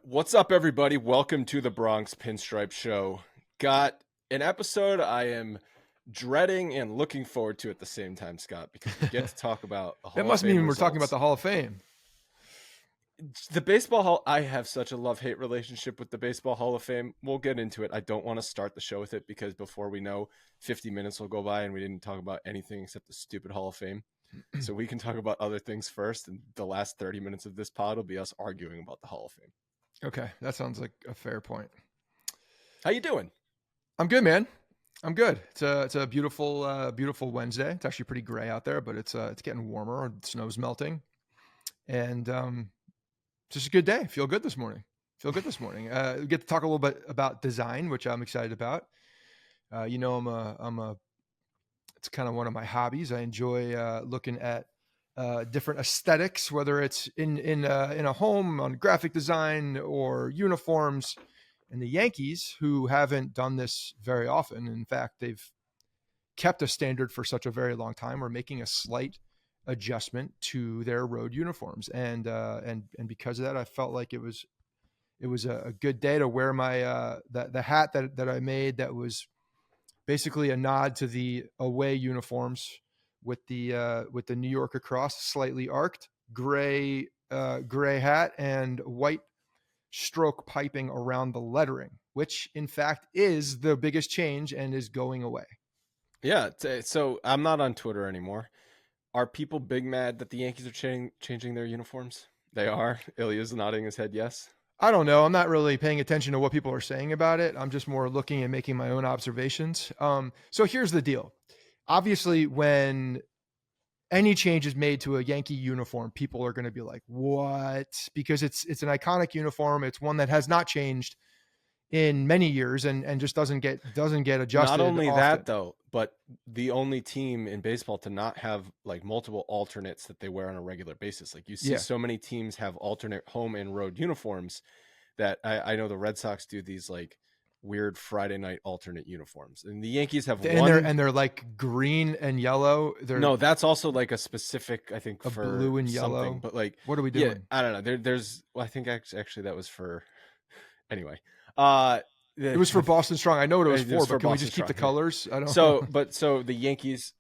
What's up, everybody? Welcome to the Bronx Pinstripe Show. Got an episode I am dreading and looking forward to at the same time, Scott, because we get to talk about the Hall That must of Fame mean we're talking about results. the Hall of Fame. The Baseball Hall. I have such a love-hate relationship with the Baseball Hall of Fame. We'll get into it. I don't want to start the show with it because before we know, 50 minutes will go by and we didn't talk about anything except the stupid Hall of Fame. So we can talk about other things first, and the last 30 minutes of this pod will be us arguing about the Hall of Fame. Okay, that sounds like a fair point. How you doing? I'm good, man. I'm good. It's a beautiful beautiful Wednesday. It's actually pretty gray out there, but it's getting warmer. Snow's melting, and just a good day. Feel good this morning. We get to talk a little bit about design, which I'm excited about. It's kind of one of my hobbies. I enjoy looking at different aesthetics, whether it's in a home, on graphic design or uniforms. And the Yankees, who haven't done this very often, in fact, they've kept a standard for such a very long time, are making a slight adjustment to their road uniforms. And because of that, I felt like it was a good day to wear my the hat that I made that was basically a nod to the away uniforms with the New Yorker cross, slightly arced, gray hat and white stroke piping around the lettering, which in fact is the biggest change and is going away. Yeah. So I'm not on Twitter anymore. Are people big mad that the Yankees are changing their uniforms? They are. Ilya's nodding his head yes. I don't know. I'm not really paying attention to what people are saying about it. I'm just more looking and making my own observations. So here's the deal. Obviously, when any change is made to a Yankee uniform, people are going to be like, what? Because it's an iconic uniform. It's one that has not changed in many years and just doesn't get adjusted. Not only often. that though, but the only team in baseball to not have like multiple alternates that they wear on a regular basis. Like you see so many teams have alternate home and road uniforms that I know the Red Sox do these like weird Friday night alternate uniforms, and the Yankees have and they're like green and yellow. No, that's also like a specific, I think, for blue and yellow. But like, what are we doing? Yeah, I don't know. There's, well, I think actually that was for. Anyway, it was for Boston Strong. I know what it was for, but can we just keep the colors? I don't. So the Yankees,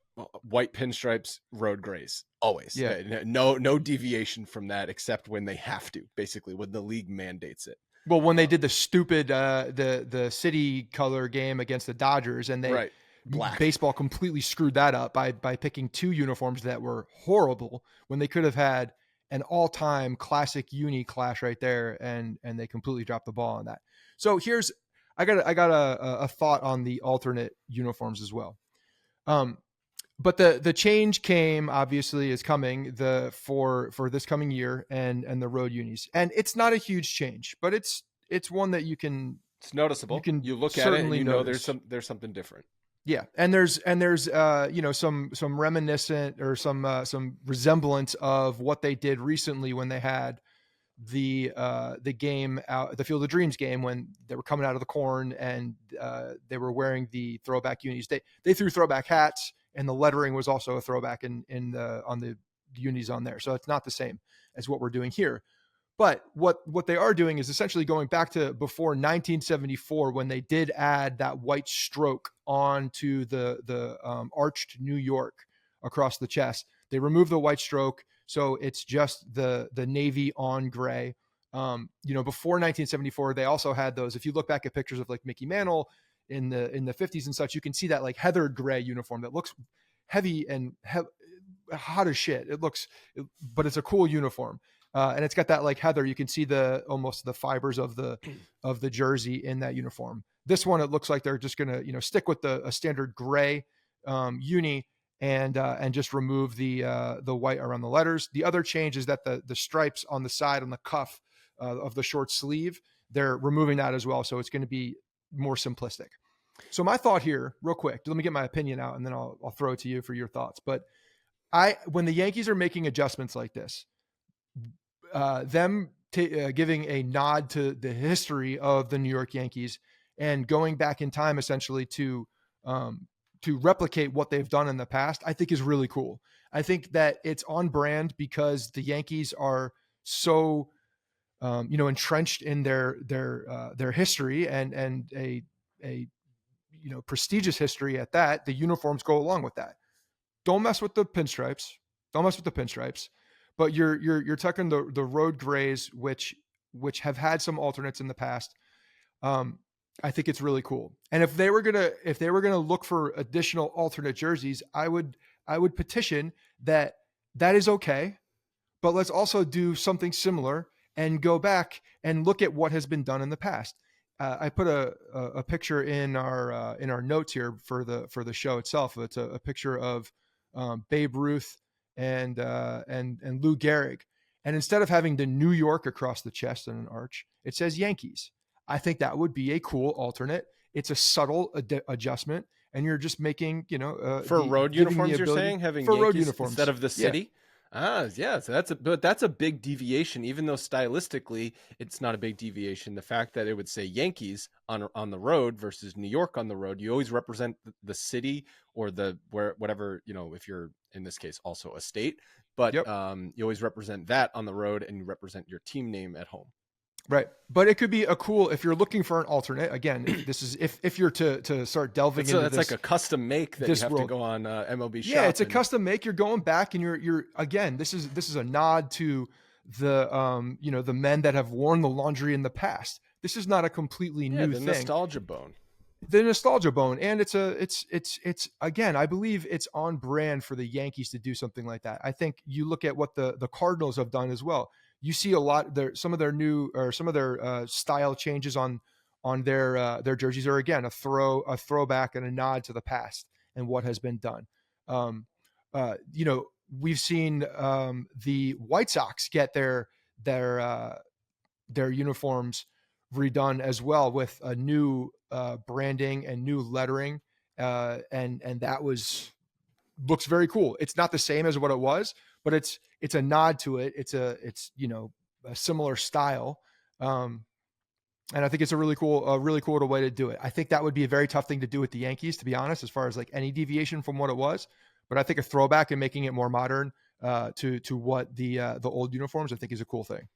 white pinstripes, road grays, always. Yeah. No deviation from that, except when they have to. Basically, when the league mandates it. Well, when they did the stupid the city color game against the Dodgers, and they black baseball completely screwed that up by picking two uniforms that were horrible when they could have had an all-time classic uni clash right there, and they completely dropped the ball on that. So I got a thought on the alternate uniforms as well. But the change is coming for this coming year and the road unis. And it's not a huge change, but it's one that it's noticeable. You look at it and you know there's something different. Yeah. And there's some reminiscent or some resemblance of what they did recently when they had the game out, the Field of Dreams game, when they were coming out of the corn and they were wearing the throwback unis. They threw throwback hats, and the lettering was also a throwback on the unis on there. So it's not the same as what we're doing here. But what they are doing is essentially going back to before 1974, when they did add that white stroke onto the arched New York across the chest. They removed the white stroke, so it's just the navy on gray. Before 1974, they also had those. If you look back at pictures of like Mickey Mantle in the 50s and such, you can see that like heather gray uniform that looks heavy and hot as shit. But it's a cool uniform. And it's got that like heather. You can see almost the fibers of the jersey in that uniform. This one, it looks like they're just gonna stick with a standard gray uni and just remove the white around the letters. The other change is that the stripes on the side on the cuff of the short sleeve, they're removing that as well. So it's going to be more simplistic. So my thought here, real quick, let me get my opinion out, and then I'll throw it to you for your thoughts. But when the Yankees are making adjustments like this, giving a nod to the history of the New York Yankees and going back in time essentially to replicate what they've done in the past, I think is really cool. I think that it's on brand because the Yankees are so entrenched in their history and a prestigious history at that. The uniforms go along with that. Don't mess with the pinstripes. But you're tucking the road grays, which have had some alternates in the past. I think it's really cool. And if they were gonna look for additional alternate jerseys, I would petition that is okay, but let's also do something similar and go back and look at what has been done in the past. I put a picture in our notes here for the show itself. It's a picture of Babe Ruth and Lou Gehrig, and instead of having the New York across the chest and an arch, it says Yankees. I think that would be a cool alternate. It's a subtle adjustment, and you're just making for road uniforms. You're saying having for Yankees road uniforms instead of the city. Yeah. So that's a big deviation, even though stylistically it's not a big deviation. The fact that it would say Yankees on the road versus New York on the road, you always represent the city or whatever, if you're in this case also a state, but Yep. You always represent that on the road and you represent your team name at home. Right. But it could be if you're looking for an alternate, again, this is if you're to start delving into it's this, like a custom make that you have to go on MLB Shop. Yeah, it's a custom make. You're going back and you're again, this is a nod to the the men that have worn the laundry in the past. This is not a completely new thing. Nostalgia bone. The nostalgia bone. And it's again, I believe it's on brand for the Yankees to do something like that. I think you look at what the Cardinals have done as well. You see a lot there. Some of their style changes on their jerseys are again a throwback and a nod to the past and what has been done. We've seen the White Sox get their uniforms redone as well with a new branding and new lettering, and that looks very cool. It's not the same as what it was, but it's a nod to it. It's a similar style. And I think it's a really cool way to do it. I think that would be a very tough thing to do with the Yankees, to be honest, as far as like any deviation from what it was. But I think a throwback and making it more modern to what the old uniforms, I think is a cool thing.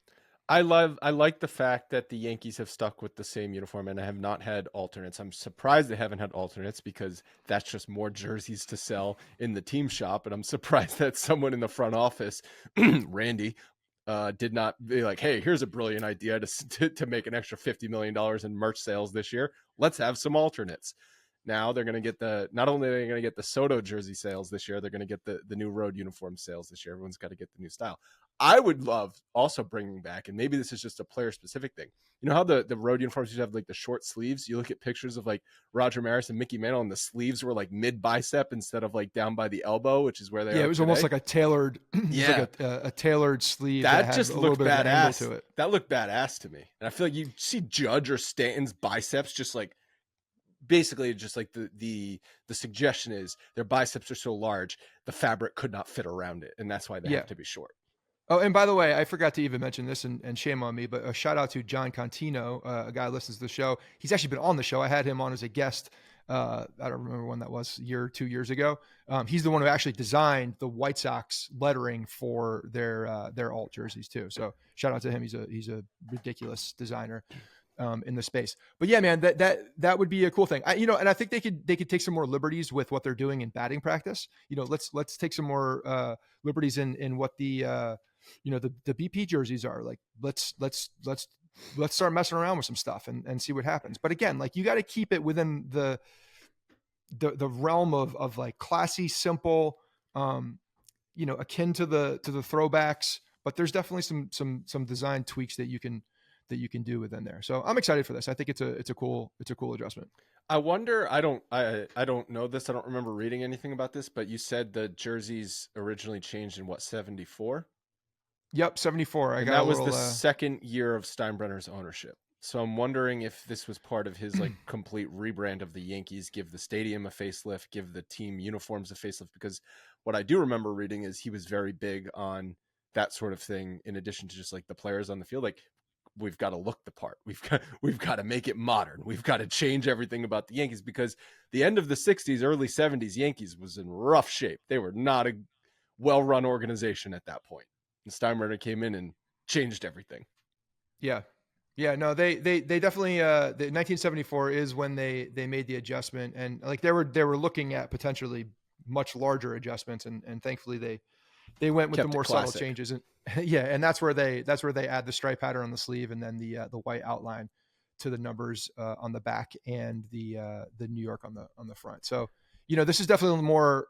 I like the fact that the Yankees have stuck with the same uniform and have not had alternates. I'm surprised they haven't had alternates because that's just more jerseys to sell in the team shop. And I'm surprised that someone in the front office, Randy, did not be like, hey, here's a brilliant idea to make an extra $50 million in merch sales this year. Let's have some alternates. Now they're going to get not only are they going to get the Soto jersey sales this year, they're going to get the new road uniform sales this year. Everyone's got to get the new style. I would love also bringing back, and maybe this is just a player specific thing. You know how the road uniforms used to have like the short sleeves? You look at pictures of like Roger Maris and Mickey Mantle, and the sleeves were like mid bicep instead of like down by the elbow, which is where they are. Yeah, it was today. Almost like a tailored, like a tailored sleeve that just looked badass to it. That looked badass to me, and I feel like you see Judge or Stanton's biceps just like. Basically, just like the suggestion is their biceps are so large, the fabric could not fit around it, and that's why they have to be short. Oh, and by the way, I forgot to even mention this, and shame on me, but a shout out to John Contino, a guy who listens to the show. He's actually been on the show. I had him on as a guest. I don't remember when that was, a year or 2 years ago. He's the one who actually designed the White Sox lettering for their alt jerseys too. So shout out to him. He's a ridiculous designer in the space. But yeah, man, that would be a cool thing. And I think they could take some more liberties with what they're doing in batting practice. Let's take some more liberties in what the BP jerseys are like. Let's start messing around with some stuff and see what happens. But again, like you got to keep it within the realm of like classy, simple, akin to the throwbacks, but there's definitely some design tweaks that you can do within there. So I'm excited for this. I think it's a cool adjustment. I wonder, I don't know this. I don't remember reading anything about this, but you said the jerseys originally changed in 74? Yep, 74. That was the second year of Steinbrenner's ownership. So I'm wondering if this was part of his like complete rebrand of the Yankees, give the stadium a facelift, give the team uniforms a facelift. Because what I do remember reading is he was very big on that sort of thing. In addition to just like the players on the field, like we've got to look the part. We've got to make it modern. We've got to change everything about the Yankees, because the end of the 60s, early 70s Yankees was in rough shape. They were not a well-run organization at that point. And Steinbrenner came in and changed everything. Yeah. Yeah, no, they definitely the 1974 is when they made the adjustment, and like they were looking at potentially much larger adjustments, and thankfully they went with the Kept it more subtle classic. changes, and yeah, and that's where they add the stripe pattern on the sleeve, and then the white outline to the numbers on the back, and the New York on the front. So this is definitely more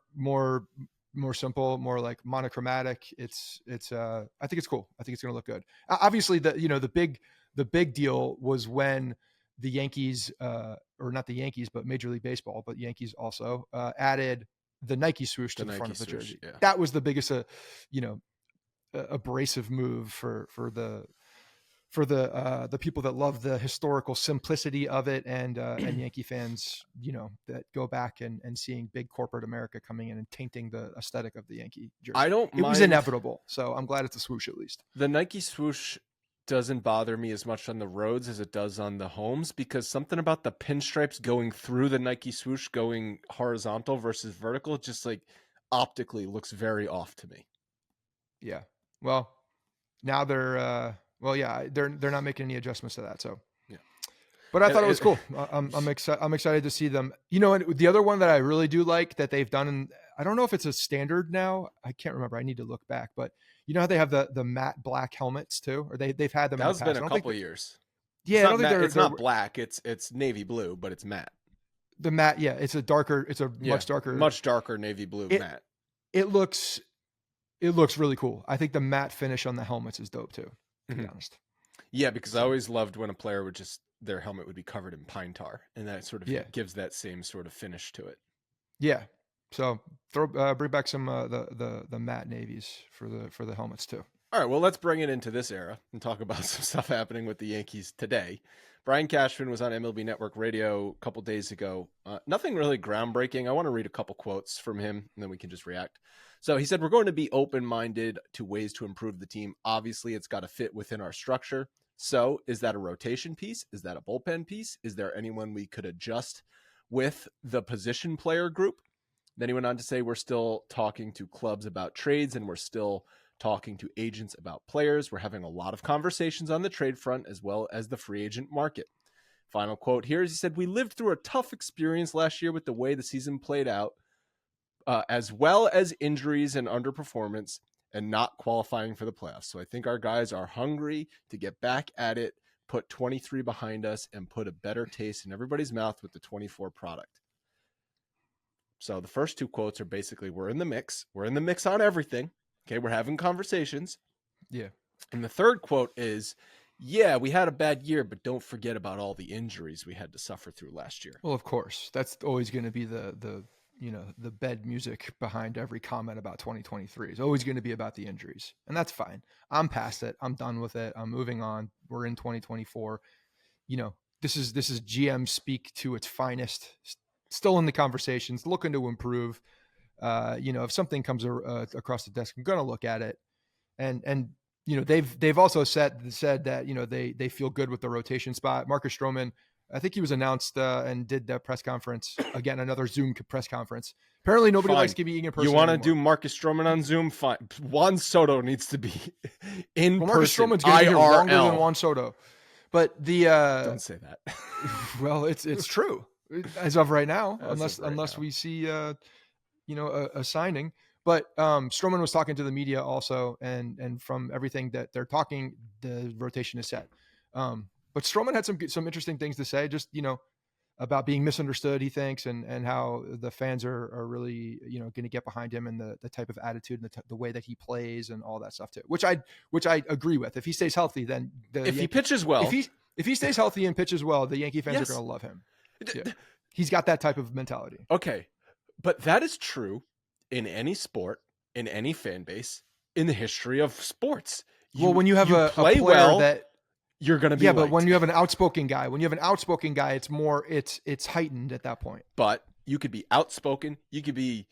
simple, more like monochromatic. It's I think it's cool. I think it's going to look good. Obviously, the big deal was when the Yankees, or not the Yankees, but Major League Baseball, but Yankees also added the Nike swoosh to the front of the jersey. Yeah. That was the biggest, abrasive move for the people that love the historical simplicity of it, and Yankee fans, that go back and seeing big corporate America coming in and tainting the aesthetic of the Yankee jersey. It was inevitable. So I'm glad it's a swoosh at least. The Nike swoosh doesn't bother me as much on the roads as it does on the homes, because something about the pinstripes going through the Nike swoosh, going horizontal versus vertical, just like optically looks very off to me. Yeah. Well, now they're not making any adjustments to that. So yeah. But I thought it was cool. I'm excited to see them. And the other one that I really do like that they've done, and I don't know if it's a standard now. I can't remember. I need to look back. But you know how they have the matte black helmets too, or they've had them. That's been a couple years. Yeah, I don't think it's not black. It's navy blue, but it's matte. The matte, yeah, it's a much darker navy blue matte. It looks really cool. I think the matte finish on the helmets is dope too, to be honest. Yeah, because I always loved when a player would their helmet would be covered in pine tar, and that sort of gives that same sort of finish to it. Yeah. So bring back some the matte navies for the helmets too. All right, well, let's bring it into this era and talk about some stuff happening with the Yankees today. Brian Cashman was on MLB Network Radio a couple days ago. Nothing really groundbreaking. I want to read a couple quotes from him, and then we can just react. So he said, "We're going to be open-minded to ways to improve the team. Obviously, it's got to fit within our structure. So is that a rotation piece? Is that a bullpen piece? Is there anyone we could adjust with the position player group?" Then he went on to say, "We're still talking to clubs about trades, and we're still talking to agents about players. We're having a lot of conversations on the trade front as well as the free agent market." Final quote here is he said, "We lived through a tough experience last year with the way the season played out, as well as injuries and underperformance and not qualifying for the playoffs. So I think our guys are hungry to get back at it, put 23 behind us, and put a better taste in everybody's mouth with the 24 product." So the first two quotes are basically, we're in the mix. We're in the mix on everything. Okay, we're having conversations. Yeah. And the third quote is, "Yeah, we had a bad year, but don't forget about all the injuries we had to suffer through last year." Well, of course, that's always going to be the bed music behind every comment about 2023 is always going to be about the injuries. And that's fine. I'm past it. I'm done with it. I'm moving on. We're in 2024. This is GM speak to its finest, still in the conversations, looking to improve. If something comes across the desk, I'm going to look at it. And they've also said that, they feel good with the rotation spot. Marcus Stroman, I think he was announced and did the press conference again, another Zoom press conference. Apparently nobody likes being in person. You want to do Marcus Stroman on Zoom? Fine. Juan Soto needs to be in person. Marcus Stroman's going to be here longer than Juan Soto. But don't say that. Well, it's true as of right now, unless we see a signing. But Stroman was talking to the media also, and from everything that they're talking, the rotation is set. But Stroman had some interesting things to say, just about being misunderstood, he thinks, and how the fans are really going to get behind him, and the type of attitude and the way that he plays and all that stuff too. Which I agree with. If he stays healthy, then he pitches well, if he stays healthy and pitches well, the Yankee fans are going to love him. Yeah. He's got that type of mentality. Okay, but that is true in any sport, in any fan base, in the history of sports. When you have a player that you're going to be but when you have an outspoken guy, it's more, it's heightened at that point. But you could be outspoken. You could be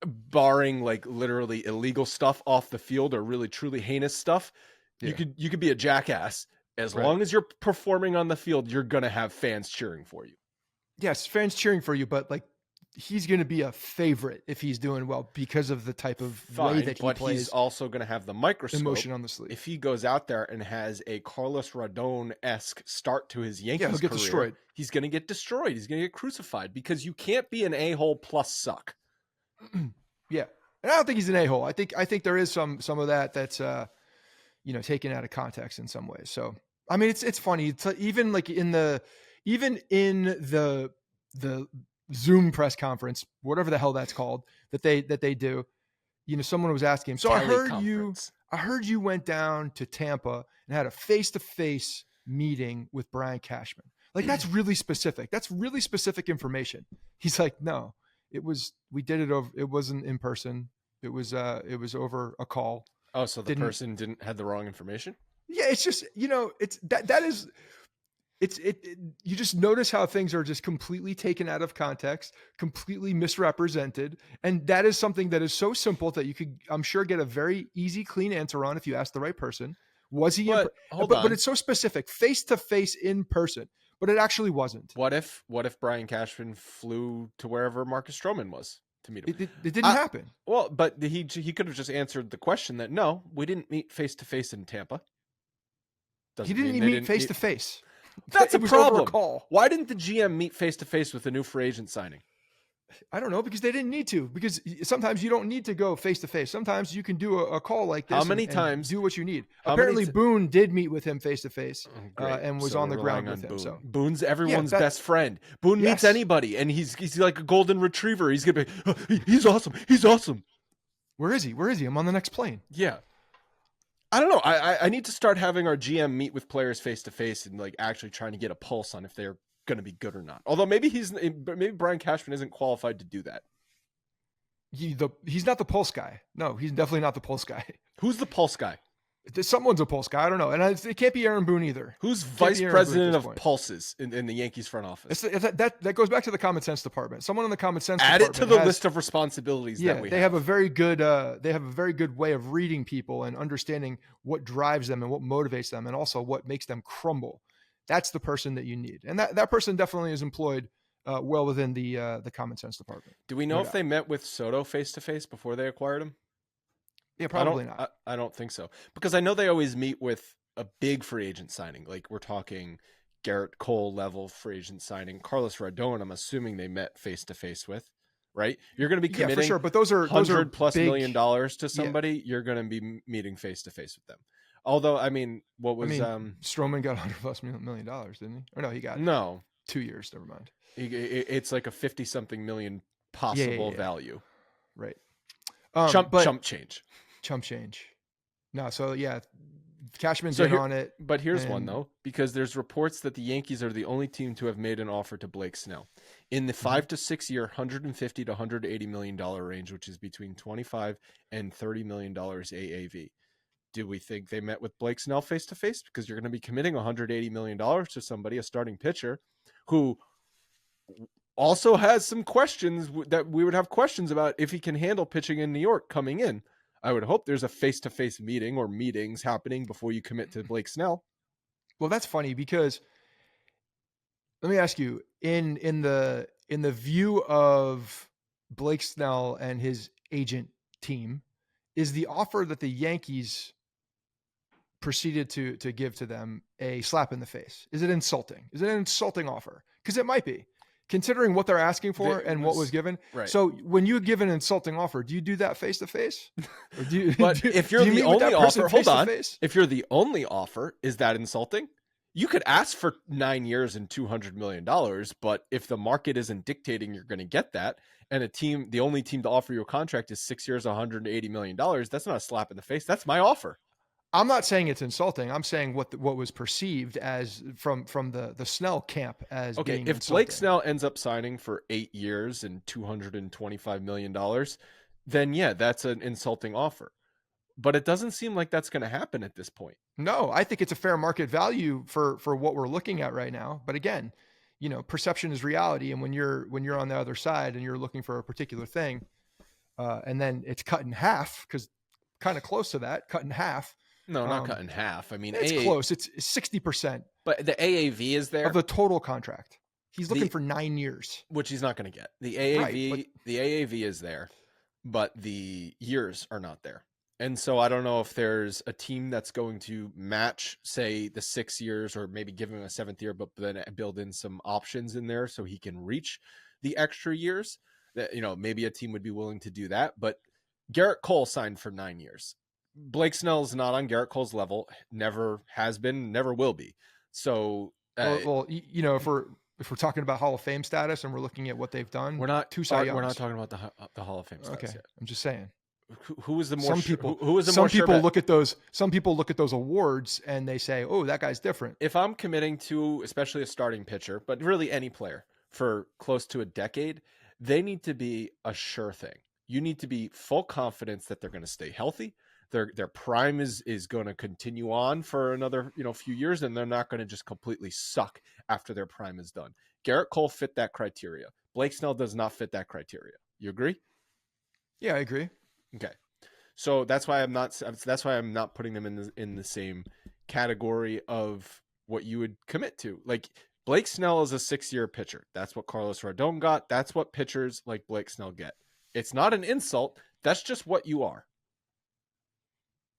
barring like literally illegal stuff off the field or really truly heinous stuff. Yeah. You could be a jackass. As long as you're performing on the field, you're going to have fans cheering for you. Yes, fans cheering for you, but like he's going to be a favorite if he's doing well because of the type of way that he plays. He's also going to have the microscope emotion on the sleeve. If he goes out there and has a Carlos Rodon-esque start to his Yankees he'll get career, destroyed. He's going to get destroyed. He's going to get crucified because you can't be an a-hole plus suck. Yeah. And I don't think he's an a-hole. I think there is some of that's taken out of context in some ways. So I mean, it's funny. It's even like in the Zoom press conference, whatever the hell that's called, that they do. Someone was asking him. So I heard you went down to Tampa and had a face-to-face meeting with Brian Cashman. Like, that's really specific. That's really specific information. He's like, no, we did it over. It wasn't in person. It was over a call. Oh, so the person had the wrong information? Yeah. It's just, you just notice how things are just completely taken out of context, completely misrepresented. And that is something that is so simple that you could, I'm sure, get a very easy, clean answer on if you ask the right person. Was he? But it's so specific, face to face in person, but it actually wasn't. What if Brian Cashman flew to wherever Marcus Stroman was to meet him? It didn't happen. Well, but he could have just answered the question that no, we didn't meet face to face in Tampa. He didn't meet face to face. That's a problem. Why didn't the GM meet face-to-face with a new free agent signing? I don't know, because they didn't need to. Because sometimes you don't need to go face-to-face. Sometimes you can do a call like this. How many times? Do what you need. Apparently, Boone did meet with him face-to-face and was on the ground with him. Boone. So Boone's everyone's best friend. Boone meets anybody, and he's like a golden retriever. He's going to be, he's awesome. He's awesome. Where is he? I'm on the next plane. Yeah. I don't know. I need to start having our GM meet with players face to face and like actually trying to get a pulse on if they're going to be good or not. Although maybe Brian Cashman isn't qualified to do that. He's not the pulse guy. No, he's definitely not the pulse guy. Who's the pulse guy? Someone's a pulse guy. I don't know. And it can't be Aaron Boone either. Who's vice president of pulses in the Yankees front office? That goes back to the common sense department. Someone in the common sense department. Add it to the list of responsibilities that we have. They have a very good way of reading people and understanding what drives them and what motivates them and also what makes them crumble. That's the person that you need. And that person definitely is employed well within the common sense department. Do we know if they met with Soto face to face before they acquired him? Yeah, probably not. I don't think so. Because I know they always meet with a big free agent signing. Like we're talking Garrett Cole level free agent signing. Carlos Rodon, I'm assuming they met face to face with, right? You're going to be committing for sure, but those are $100+ big, million to somebody. Yeah. You're going to be meeting face to face with them. Although, I mean, Stroman got $100+ million, didn't he? Or no, he got 2 years. Never mind. It's like a 50-something million possible value. Right. Chump change. Chump change. No, so yeah, Cashman's in on it. But here's one though, because there's reports that the Yankees are the only team to have made an offer to Blake Snell in the 5 to 6 year, $150 to $180 million range, which is between $25 and $30 million AAV. Do we think they met with Blake Snell face to face? Because you're going to be committing $180 million to somebody, a starting pitcher, who also has some questions that we would have questions about if he can handle pitching in New York coming in. I would hope there's a face-to-face meeting or meetings happening before you commit to Blake Snell. Well, that's funny because let me ask you, in the view of Blake Snell and his agent team, is the offer that the Yankees proceeded to give to them a slap in the face? Is it insulting? Is it an insulting offer? Because it might be, considering what they're asking for and what was given. Right. So when you give an insulting offer, do you do that face to face? But if you're the only offer, hold on. If you're the only offer, is that insulting? You could ask for 9 years and $200 million, but if the market isn't dictating you're going to get that, and the only team to offer you a contract is 6 years, $180 million, that's not a slap in the face. That's my offer. I'm not saying it's insulting. I'm saying what was perceived as from the Snell camp as being if insulting. Blake Snell ends up signing for 8 years and $225 million, then yeah, that's an insulting offer. But it doesn't seem like that's going to happen at this point. No, I think it's a fair market value for what we're looking at right now. But again, perception is reality. And when you're on the other side and you're looking for a particular thing, and then it's cut in half, because kind of close to that, cut in half. No, not cut in half. I mean, it's close. It's 60%. But the AAV is there of the total contract. He's looking for 9 years, which he's not going to get. The AAV is there, but the years are not there. And so I don't know if there's a team that's going to match, say, the 6 years, or maybe give him a 7th year, but then build in some options in there so he can reach the extra years. That, maybe a team would be willing to do that. But Garrett Cole signed for 9 years. Blake Snell is not on Garrett Cole's level. Never has been, never will be. So, if we're talking about Hall of Fame status and we're looking at what they've done, we're not talking about the Hall of Fame status yet. I'm just saying. Who is the more? Some people look at those awards and they say, "Oh, that guy's different." If I'm committing to, especially a starting pitcher, but really any player for close to a decade, they need to be a sure thing. You need to be full confidence that they're going to stay healthy. Their prime is going to continue on for another few years, and they're not going to just completely suck after their prime is done. Garrett Cole fit that criteria. Blake Snell does not fit that criteria. You agree? Yeah, I agree. Okay, so that's why I'm not putting them in the same category of what you would commit to. Like, Blake Snell is a 6-year pitcher. That's what Carlos Rodon got. That's what pitchers like Blake Snell get. It's not an insult. That's just what you are.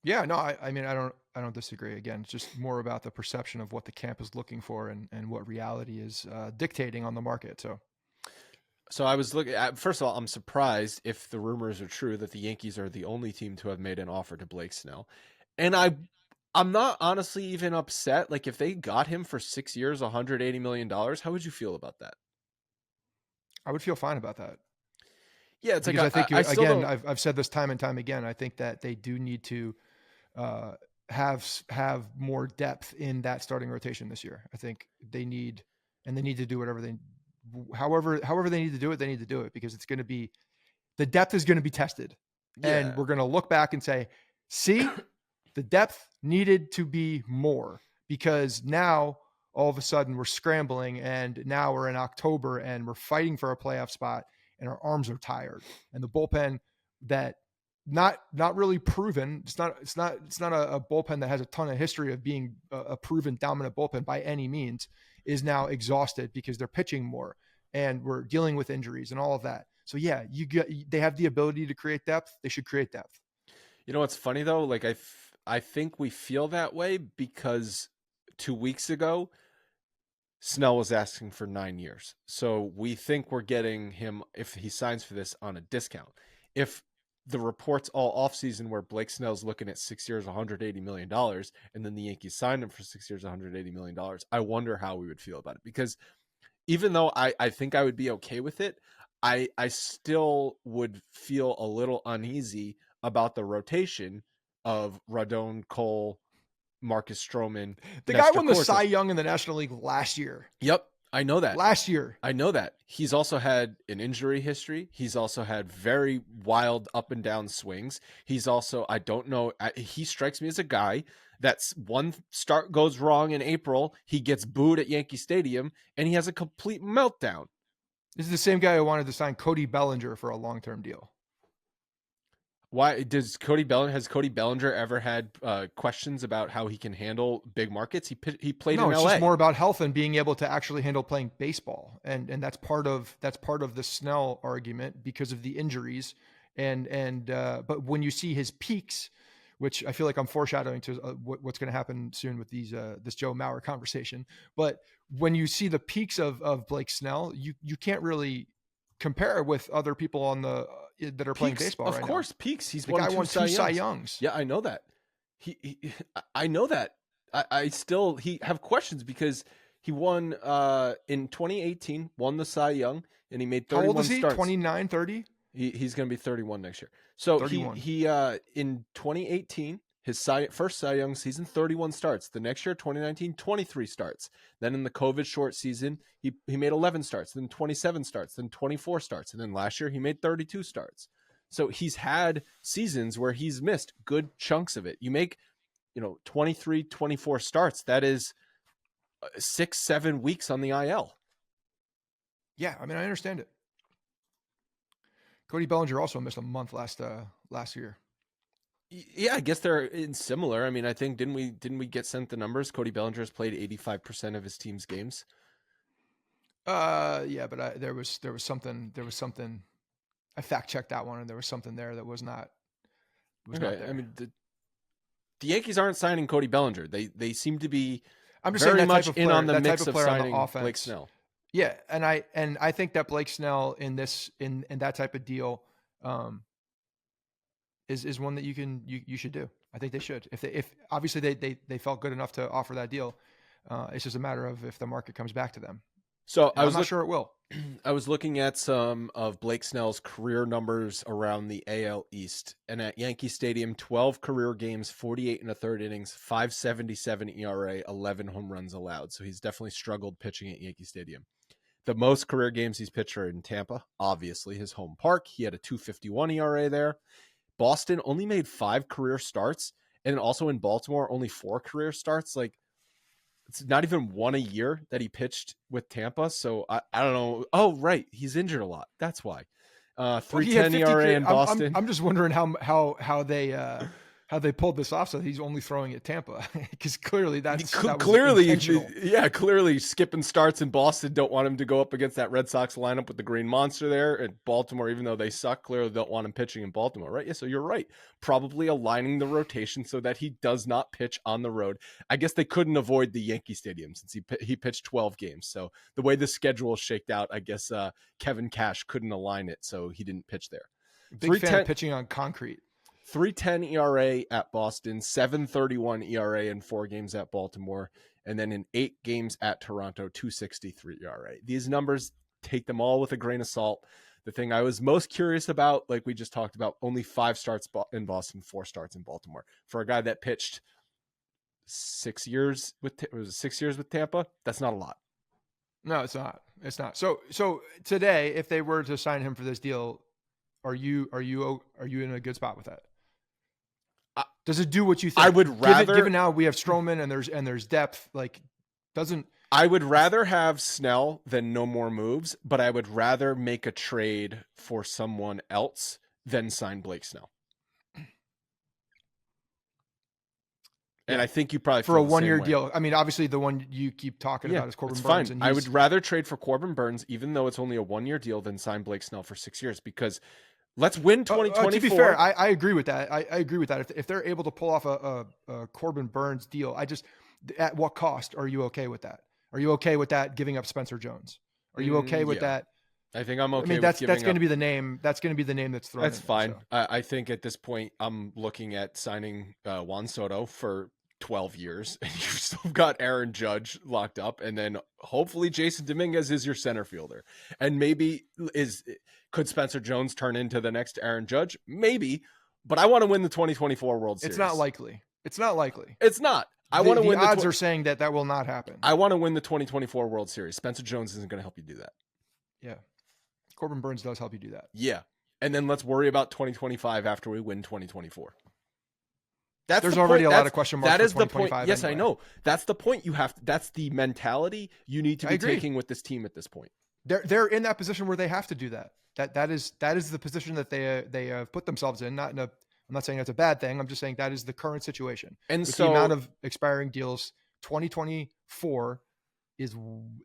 Yeah, no, I mean, I don't disagree. Again, it's just more about the perception of what the camp is looking for and what reality is dictating on the market. So I was looking at, first of all, I'm surprised if the rumors are true that the Yankees are the only team to have made an offer to Blake Snell. And I'm not honestly even upset. Like, if they got him for 6 years, $180 million, how would you feel about that? I would feel fine about that. Yeah, it's because like, I think, again, I've said this time and time again. I think that they do need to have more depth in that starting rotation this year. I think they need to do however they need to do it, they need to do it, because the depth is going to be tested. Yeah. And we're going to look back and say, see, the depth needed to be more, because now all of a sudden we're scrambling, and now we're in October and we're fighting for a playoff spot, and our arms are tired, and the bullpen that not really proven. It's not a bullpen that has a ton of history of being a proven dominant bullpen by any means, is now exhausted because they're pitching more and we're dealing with injuries and all of that. So yeah, they have the ability to create depth. They should create depth. You know what's funny though? Like, I think we feel that way because 2 weeks ago, Snell was asking for 9 years. So we think we're getting him, if he signs for this, on a discount. If the reports all offseason where Blake Snell's looking at 6 years, $180 million, and then the Yankees signed him for 6 years, $180 million, I wonder how we would feel about it. Because even though I think I would be okay with it, I still would feel a little uneasy about the rotation of Rodon, Cole, Marcus Stroman. The guy won the Cy Young in the National League last year. Yep. I know that. Last year. I know that. He's also had an injury history. He's also had very wild up and down swings. He's also, I don't know, he strikes me as a guy that's one start goes wrong in April, he gets booed at Yankee Stadium, and he has a complete meltdown. This is the same guy who wanted to sign Cody Bellinger for a long-term deal. Why has Cody Bellinger ever had questions about how he can handle big markets? He played in LA. No, it's just more about health and being able to actually handle playing baseball, and that's part of the Snell argument because of the injuries, but when you see his peaks, which I feel like I'm foreshadowing to what's going to happen soon with this Joe Mauer conversation, but when you see the peaks of Blake Snell, you can't really compare with other people on that are playing baseball right now. Of course, peaks. He's the guy won 2 Cy Youngs. Yeah, I know that. I know that. I still have questions because he won in 2018, won the Cy Young, and he made 31 starts. How old is he? 29, 30? He's going to be 31 next year. So 31. he in 2018, his first Cy Young season, 31 starts. The next year, 2019, 23 starts. Then in the COVID short season, he made 11 starts, then 27 starts, then 24 starts. And then last year, he made 32 starts. So he's had seasons where he's missed good chunks of it. You make, 23, 24 starts. That is 6-7 weeks on the IL. Yeah, I mean, I understand it. Cody Bellinger also missed a month last year. Yeah, I guess they're similar. I mean, I think didn't we get sent the numbers? Cody Bellinger has played 85% of his team's games. Yeah, but there was something. I fact checked that one, and there was something there that was not Okay, there. I mean the Yankees aren't signing Cody Bellinger. They seem to be I'm just saying very that much type of in player, on the that type mix of of player on the signing offense. Blake Snell. Yeah, and I think that Blake Snell in that type of deal is one that you should do. I think they should. If obviously they felt good enough to offer that deal. It's just a matter of if the market comes back to them. So I'm not sure it will. I was looking at some of Blake Snell's career numbers around the AL East, and at Yankee Stadium, 12 career games, 48 and a third innings, 5.77 ERA, 11 home runs allowed. So he's definitely struggled pitching at Yankee Stadium. The most career games he's pitched are in Tampa, obviously his home park. He had a 2.51 ERA there. Boston only made 5 career starts, and also in Baltimore, only 4 career starts. Like, it's not even one a year that he pitched with Tampa. So I don't know. Oh, right. He's injured a lot. That's why. 3.10 ERA in Boston. I'm just wondering how they pulled this off. So he's only throwing at Tampa because clearly that was intentional. Yeah, clearly skipping starts in Boston. Don't want him to go up against that Red Sox lineup with the Green Monster there. And Baltimore, even though they suck, clearly don't want him pitching in Baltimore, right? Yeah, so you're right. Probably aligning the rotation so that he does not pitch on the road. I guess they couldn't avoid the Yankee Stadium since he pitched 12 games. So the way the schedule is shaked out, I guess Kevin Cash couldn't align it, so he didn't pitch there. Big fan of pitching on concrete. 3.10 ERA at Boston, 7.31 ERA in 4 games at Baltimore, and then in 8 games at Toronto, 2.63 ERA. These numbers, take them all with a grain of salt. The thing I was most curious about, like we just talked about, only 5 starts in Boston, 4 starts in Baltimore. For a guy that pitched 6 years with Tampa, that's not a lot. No, it's not. It's not. So today, if they were to sign him for this deal, are you in a good spot with that? Does it do what you think? I would rather, given now we have Stroman and there's depth, like doesn't. I would rather have Snell than no more moves, but I would rather make a trade for someone else than sign Blake Snell. And I think you probably for a 1-year deal. I mean, obviously the one you keep talking about is Corbin Burns. And I would rather trade for Corbin Burns, even though it's only a 1-year deal, than sign Blake Snell for 6 years, because let's win 2024. To be fair, I agree with that. I agree with that. If they're able to pull off a Corbin Burns deal, at what cost are you okay with that? Are you okay with that giving up Spencer Jones? Are you okay with that? I think I'm okay. I mean, that's going to be the name. That's going to be the name that's thrown. That's fine. So. I think at this point, I'm looking at signing Juan Soto for 12 years, and you've still got Aaron Judge locked up, and then hopefully Jason Dominguez is your center fielder, and maybe could Spencer Jones turn into the next Aaron Judge? Maybe, but I want to win the 2024 World Series. It's not likely. It's not. I want to win. The odds are saying that will not happen. I want to win the 2024 World Series. Spencer Jones isn't going to help you do that. Yeah, Corbin Burns does help you do that. Yeah, and then let's worry about 2025 after we win 2024. There's already a lot of question marks. That is the point. Yes, anyway. I know. That's the point. That's the mentality you need to be taking with this team at this point. They're in that position where they have to do that. That is the position that they have put themselves in. I'm not saying that's a bad thing. I'm just saying that is the current situation. And with so the amount of expiring deals, 2024 is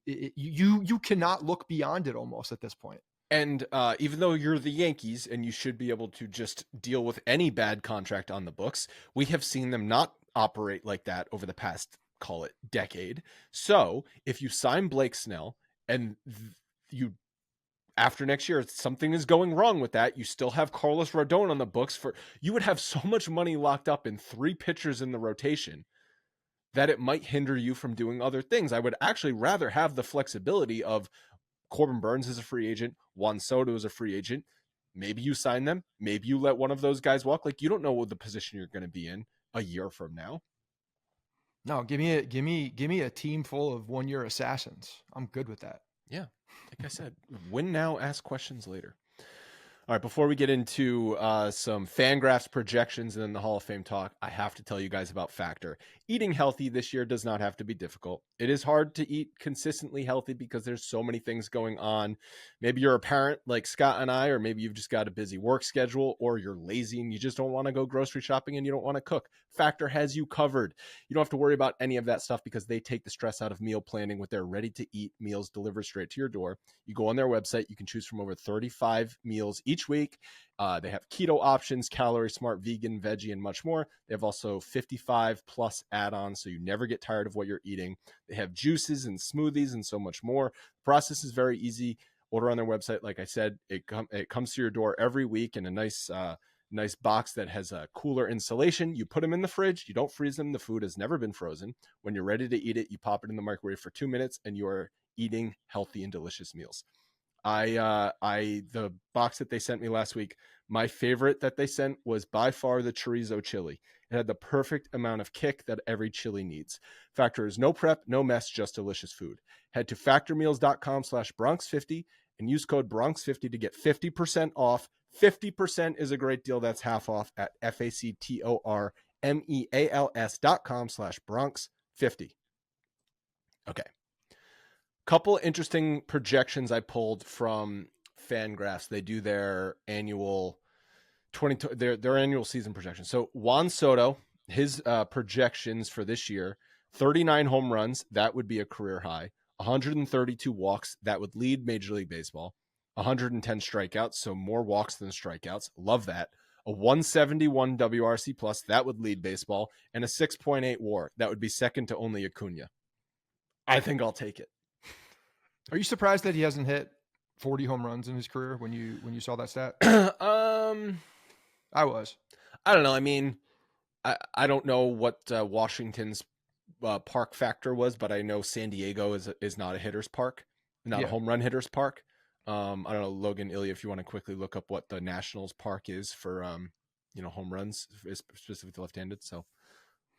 you cannot look beyond it almost at this point. And even though you're the Yankees and you should be able to just deal with any bad contract on the books, we have seen them not operate like that over the past, call it, decade. So if you sign Blake Snell and you, after next year, something is going wrong with that, you still have Carlos Rodon on the books you would have so much money locked up in 3 pitchers in the rotation that it might hinder you from doing other things. I would actually rather have the flexibility of Corbin Burns is a free agent. Juan Soto is a free agent. Maybe you sign them. Maybe you let one of those guys walk. Like, you don't know what the position you're going to be in a year from now. No, give me a team full of 1-year assassins. I'm good with that. Yeah. Like I said, win now, ask questions later. All right, before we get into some Fangraphs projections and then the Hall of Fame talk, I have to tell you guys about Factor. eating healthy this year does not have to be difficult. It is hard to eat consistently healthy because there's so many things going on. Maybe you're a parent like Scott and I, or maybe you've just got a busy work schedule, or you're lazy and you just don't want to go grocery shopping and you don't want to cook. Factor has you covered. You don't have to worry about any of that stuff because they take the stress out of meal planning with their ready to eat meals delivered straight to your door. You go on their website, you can choose from over 35 meals each week. They have keto options, calorie smart, vegan, veggie, and much more. They have also 55 plus add-ons, so you never get tired of what you're eating. They have juices and smoothies and so much more. The process is very easy. Order on their website. Like I said, it comes to your door every week in a nice box that has a cooler insulation. You put them in the fridge. You don't freeze them. The food has never been frozen. When you're ready to eat it, you pop it in the microwave for 2 minutes, and you are eating healthy and delicious meals. The box that they sent me last week, my favorite that they sent was by far the chorizo chili. It had the perfect amount of kick that every chili needs. Factor is no prep, no mess, just delicious food. Head to factormeals.com/Bronx50 and use code Bronx50 to get 50% off. 50% is a great deal. That's half off at factormeals.com/Bronx50. Okay. Couple interesting projections I pulled from Fangraphs. They do their annual their annual season projection. So Juan Soto, his projections for this year: 39 home runs, that would be a career high. 132 walks, that would lead Major League Baseball. 110 strikeouts, so more walks than strikeouts. Love that. A 171 WRC plus, that would lead baseball, and a 6.8 WAR, that would be second to only Acuna. I think I'll take it. Are you surprised that he hasn't hit 40 home runs in his career when you saw that stat? I was. I don't know. I mean, I don't know what Washington's park factor was, but I know San Diego is not a hitter's park, not a home run hitter's park. I don't know, Logan, Ilya, if you want to quickly look up what the Nationals park is for home runs, specifically left-handed. So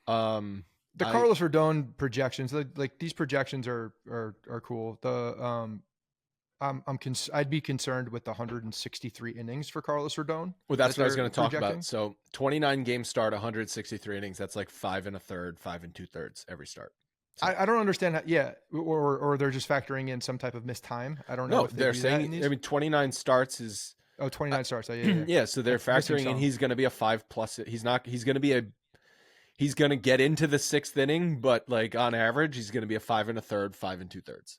the Carlos Rodon projections, like these projections are cool. I'd be concerned with the 163 innings for Carlos Rodon. Well, that's what I was going to talk about. So 29 game start, 163 innings. That's like 5 1/3, 5 2/3 every start. So, I don't understand how, or they're just factoring in some type of missed time. I don't know. No, they're saying, 29 starts is 29 starts. Yeah. So they're factoring in he's going to be a 5+. He's going to get into the 6th inning, but like on average, he's going to be a 5 1/3, 5 2/3.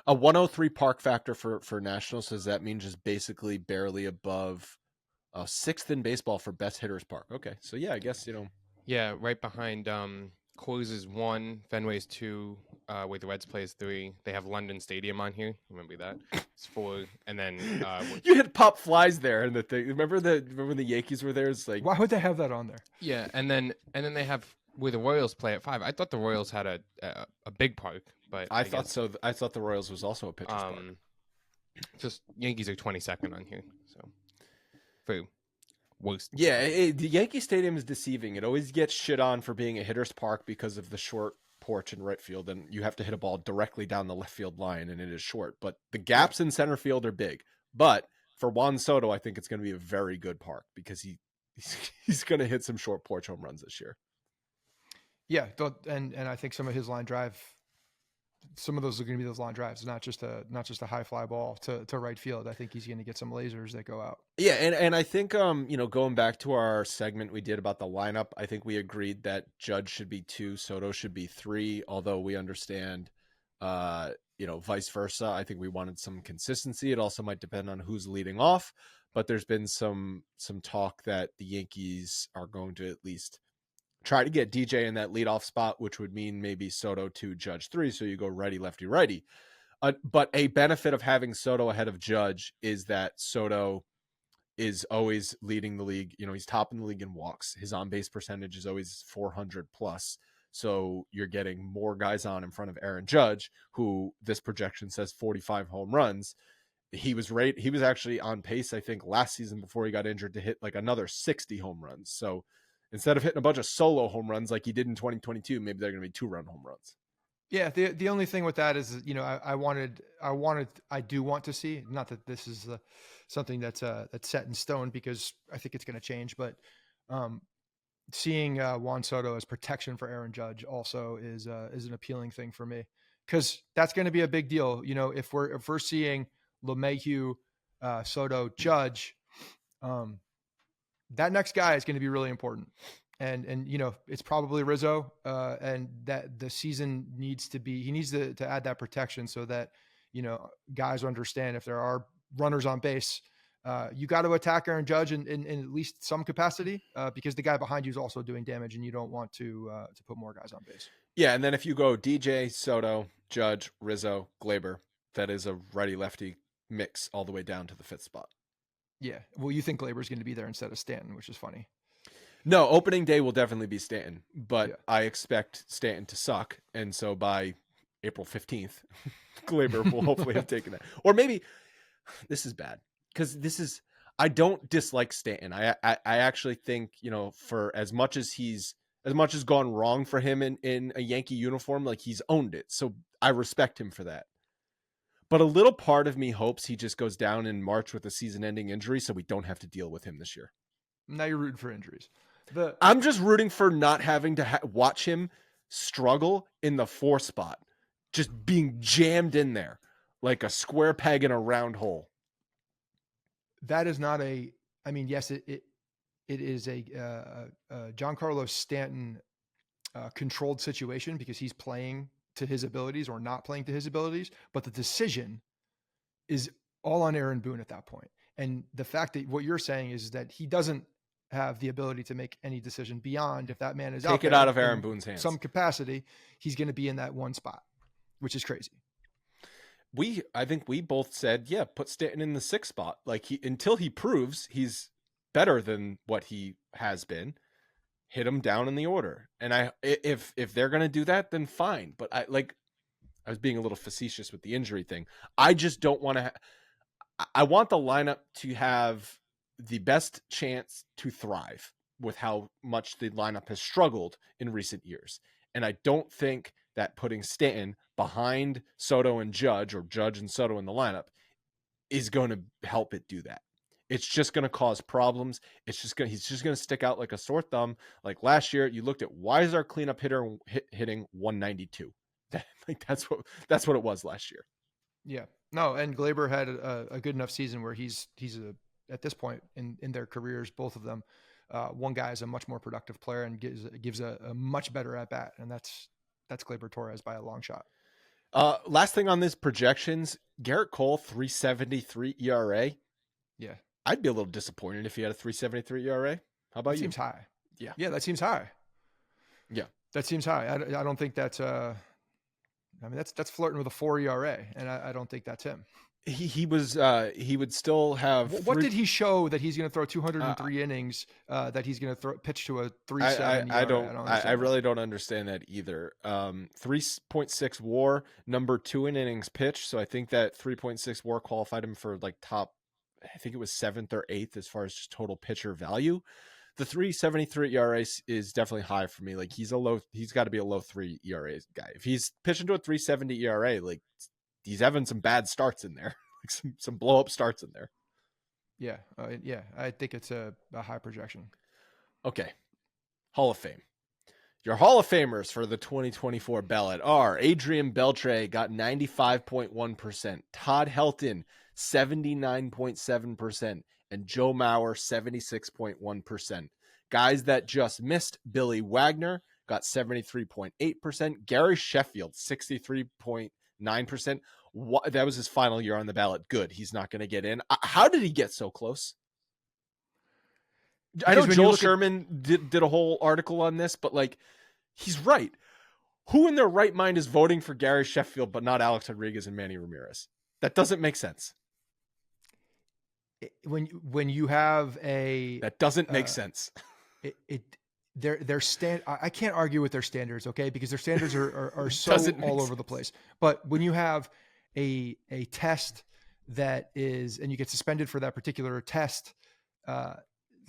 A 103 park factor for Nationals. Does that mean just basically barely above 6th in baseball for best hitters park? Okay. So yeah, I guess, Yeah, right behind Coors is 1, Fenway's 2, where the Reds play is 3. They have London Stadium on here. Remember that? It's 4, and then you hit pop flies there and the thing. Remember when the Yankees were there? It's like, why would they have that on there? Yeah, and then they have where the Royals play at 5. I thought the Royals had a big park, but I thought so. I thought the Royals was also a pitcher's park. Just Yankees are 22nd on here, so for worst. Yeah, the Yankee Stadium is deceiving. It always gets shit on for being a hitter's park because of the short porch in right field, and you have to hit a ball directly down the left field line, and it is short. But the gaps in center field are big. But for Juan Soto, I think it's going to be a very good park because he's going to hit some short porch home runs this year. Yeah, and I think some of his line drive, some of those are going to be those line drives, not just a high fly ball to right field. I think he's going to get some lasers that go out. Yeah, and I think going back to our segment we did about the lineup, I think we agreed that Judge should be 2, Soto should be 3. Although we understand, vice versa. I think we wanted some consistency. It also might depend on who's leading off, but there's been some talk that the Yankees are going to at least try to get DJ in that leadoff spot, which would mean maybe Soto 2, Judge 3. So you go righty, lefty, righty. But a benefit of having Soto ahead of Judge is that Soto is always leading the league. He's top in the league in walks. His on-base percentage is always 400 plus. So you're getting more guys on in front of Aaron Judge, who this projection says 45 home runs. He was actually on pace, I think, last season before he got injured to hit like another 60 home runs. So instead of hitting a bunch of solo home runs like he did in 2022, maybe they're going to be 2-run home runs. Yeah, the only thing with that is, I do want to see, not that this is something that's set in stone, because I think it's going to change, but seeing Juan Soto as protection for Aaron Judge also is an appealing thing for me, because that's going to be a big deal. You know, if we're seeing LeMahieu, Soto, Judge, that next guy is going to be really important. And you know, it's probably Rizzo, and that the season needs to add that protection so that, you know, guys understand if there are runners on base, you got to attack Aaron Judge in at least some capacity, because the guy behind you is also doing damage, and you don't want to put more guys on base. Yeah, and then if you go DJ, Soto, Judge, Rizzo, Glaber, that is a righty-lefty mix all the way down to the 5th spot. Yeah. Well, you think Glaber's going to be there instead of Stanton, which is funny. No, opening day will definitely be Stanton, but Yeah. I expect Stanton to suck, and so by April 15th, Glaber will hopefully have taken that. Or maybe this is bad, because I don't dislike Stanton. I actually think, you know, for as much has gone wrong for him in a Yankee uniform, like, he's owned it. So I respect him for that. But a little part of me hopes he just goes down in March with a season-ending injury so we don't have to deal with him this year. Now you're rooting for injuries. I'm just rooting for not having to watch him struggle in the 4 spot, just being jammed in there like a square peg in a round hole. That is not I mean, yes, it is a Giancarlo Stanton controlled situation, because he's playing to his abilities or not playing to his abilities, but the decision is all on Aaron Boone at that point. And the fact that what you're saying is that he doesn't have the ability to make any decision beyond, if that man is Take it out of Aaron Boone's hands. Some capacity, he's going to be in that 1 spot, which is crazy. I think we both said, yeah, put Stanton in the 6th spot. Like, until he proves he's better than what he has been, hit him down in the order. And if they're going to do that, then fine. But I was being a little facetious with the injury thing. I just don't want to. I want the lineup to have the best chance to thrive with how much the lineup has struggled in recent years. And I don't think that putting Stanton behind Soto and Judge, or Judge and Soto in the lineup, is going to help it do that. It's just going to cause problems. He's just going to stick out like a sore thumb. Like last year, you looked at, why is our cleanup hitter hitting 192? That's what it was last year. Yeah, no. And Glaber had a good enough season where he's at this point in their careers, both of them, one guy is a much more productive player and gives a much better at bat. And that's Glaber Torres by a long shot. Last thing on this projections, Garrett Cole, 3.73 ERA. Yeah. I'd be a little disappointed if he had a 3.73 ERA. How about you? Seems high. Yeah. Yeah, that seems high. Yeah. That seems high. I don't think that's that's flirting with a 4 ERA, and I don't think that's him. He would still have. What did he show that he's going to throw 203 innings? That he's going to pitch to a 3.7? I really don't understand that either. 3.6 WAR, number 2 in innings pitched. So I think that 3.6 WAR qualified him for like top. I think it was 7th or 8th as far as just total pitcher value. The 3.73 ERA is definitely high for me. Like, he's got to be a low 3 ERA guy. If he's pitching to a 3.70 ERA, like, he's having some bad starts in there, like some blow up starts in there. Yeah. Yeah. I think it's a high projection. Okay. Hall of Fame. Your Hall of Famers for the 2024 ballot are Adrian Beltre, got 95.1%, Todd Helton, 79.7%, and Joe Mauer, 76.1%. Guys that just missed: Billy Wagner got 73.8%, Gary Sheffield, 63.9%. That was his final year on the ballot. Good. He's not going to get in. How did he get so close? I know Joel Sherman did a whole article on this, but like, he's right. Who in their right mind is voting for Gary Sheffield but not Alex Rodriguez and Manny Ramirez? That doesn't make sense. When you have that doesn't make sense. I can't argue with their standards, okay? Because their standards are so all over the place. But when you have a test that is, and you get suspended for that particular test,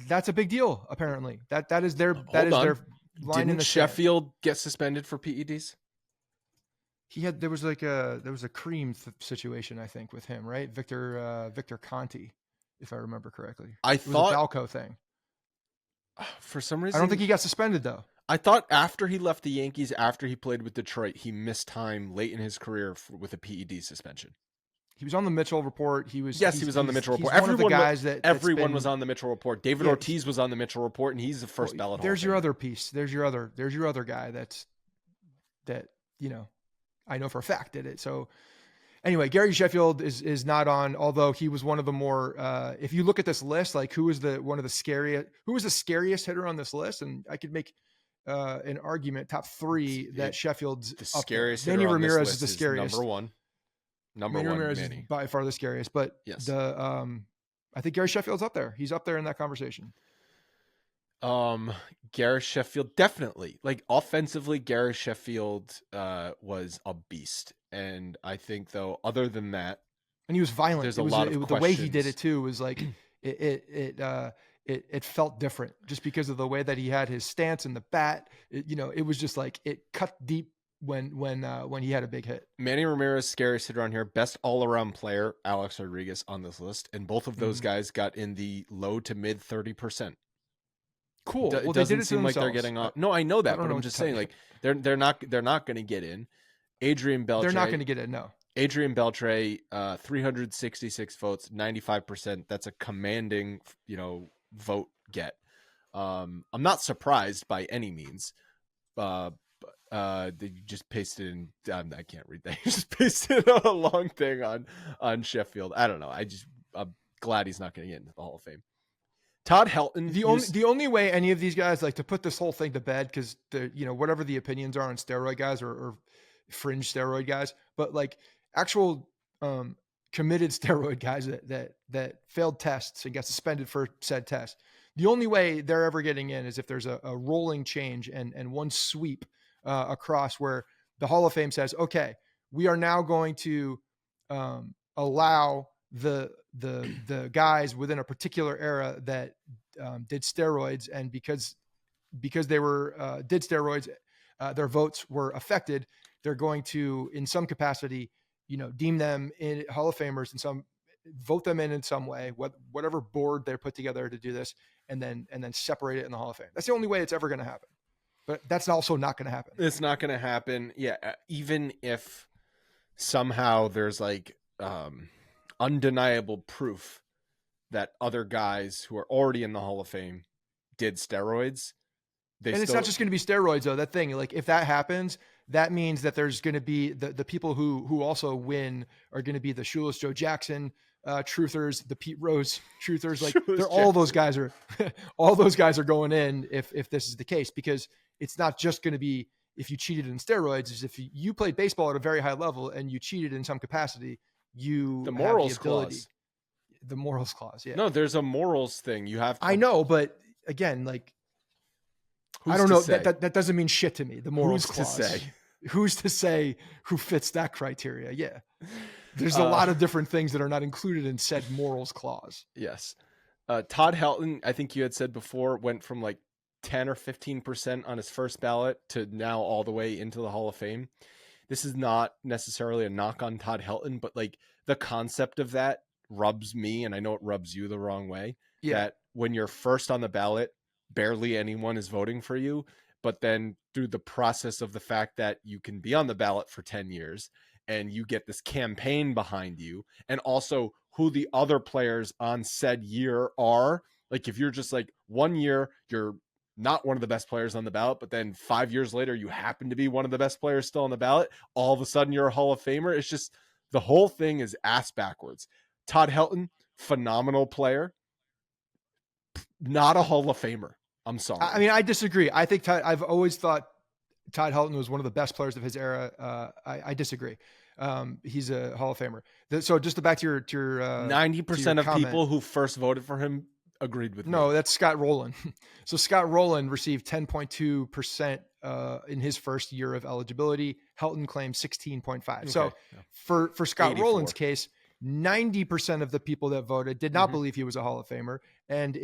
that's a big deal. Apparently, that is their line. Didn't Sheffield get suspended for PEDs? There was a cream situation, I think, with him, right? Victor Conti, if I remember correctly. It was a Balco thing. For some I reason, don't think he got suspended though. I thought after he left the Yankees, after he played with Detroit, he missed time late in his career with a PED suspension. He was on the Mitchell report. He was on the Mitchell report. He's one of the guys everyone was on the Mitchell report. David Ortiz was on the Mitchell report, and he's the first ballot. There's your other piece. There's your other guy that I know for a fact did it. So anyway, Gary Sheffield is not on, although he was one of the more. If you look at this list, like who was the scariest hitter on this list, and I could make an argument top three that Sheffield's the scariest. Manny Ramirez is the scariest. Number one. Manny Ramirez is by far the scariest, but yes. I think Gary Sheffield's up there. He's up there in that conversation. Gary Sheffield, definitely. Like offensively, Gary Sheffield was a beast. And I think though, other than that, and he was violent. There's a lot of the way he did it too was like it felt different just because of the way that he had his stance and the bat. It was just like it cut deep when he had a big hit. Manny Ramirez, scariest hitter on here, best all-around player, Alex Rodriguez on this list, and both of those guys got in the low to mid 30%. Cool. It doesn't seem like they're getting off. No, I know that, but I'm just saying, like they're not going to get in. Adrian Beltre. They're not going to get in. No. Adrian Beltre, 366 votes, 95%. That's a commanding, vote get. I'm not surprised by any means. They just pasted in. I can't read that. You just pasted a long thing on Sheffield. I don't know. I'm glad he's not going to get into the Hall of Fame. Todd Helton. The only way any of these guys, like, to put this whole thing to bed, because whatever the opinions are on steroid guys or fringe steroid guys, but like actual committed steroid guys that failed tests and got suspended for said test. The only way they're ever getting in is if there's a rolling change and one sweep across where the Hall of Fame says, okay, we are now going to allow the guys within a particular era that did steroids, and because they were did steroids, their votes were affected. They're going to, in some capacity, deem them in Hall of Famers and vote them in some way, whatever board they're put together to do this, and then separate it in the Hall of Fame. That's the only way it's ever going to happen. But that's also not going to happen. It's not going to happen. Yeah. Even if somehow there's like undeniable proof that other guys who are already in the Hall of Fame did steroids. It's not just going to be steroids though. That thing, like if that happens, that means that there's going to be the people who also win are going to be the Shoeless Joe Jackson truthers, the Pete Rose truthers. Like all those guys are going in if this is the case, because it's not just going to be if you cheated in steroids. Is if you played baseball at a very high level and you cheated in some capacity, the morals clause. The morals clause. Yeah. No, there's a morals thing. You have to, I know, but again, like, I don't know. That doesn't mean shit to me. The morals clause. Who's to say who fits that criteria? Yeah. There's a lot of different things that are not included in said morals clause. Yes. Todd Helton, I think you had said before, went from like 10 or 15% on his first ballot to now all the way into the Hall of Fame. This is not necessarily a knock on Todd Helton, but like the concept of that rubs me, and I know it rubs you the wrong way. Yeah. That when you're first on the ballot, barely anyone is voting for you, but then through the process of the fact that you can be on the ballot for 10 years and you get this campaign behind you, and also who the other players on said year are. Like if you're just like 1 year, you're not one of the best players on the ballot, but then 5 years later, you happen to be one of the best players still on the ballot, all of a sudden you're a Hall of Famer. It's just, the whole thing is ass backwards. Todd Helton, phenomenal player, not a Hall of Famer. I'm sorry. I mean, I disagree. I think I've always thought Todd Helton was one of the best players of his era. I disagree. He's a Hall of Famer. So just to back to your 90% of comment, people who first voted for him agreed with me. No, that's Scott Rowland. So Scott Rowland received 10.2% in his first year of eligibility. Helton claimed 16.5. Okay. So for Scott 84. Rowland's case, 90% of the people that voted did not believe he was a Hall of Famer and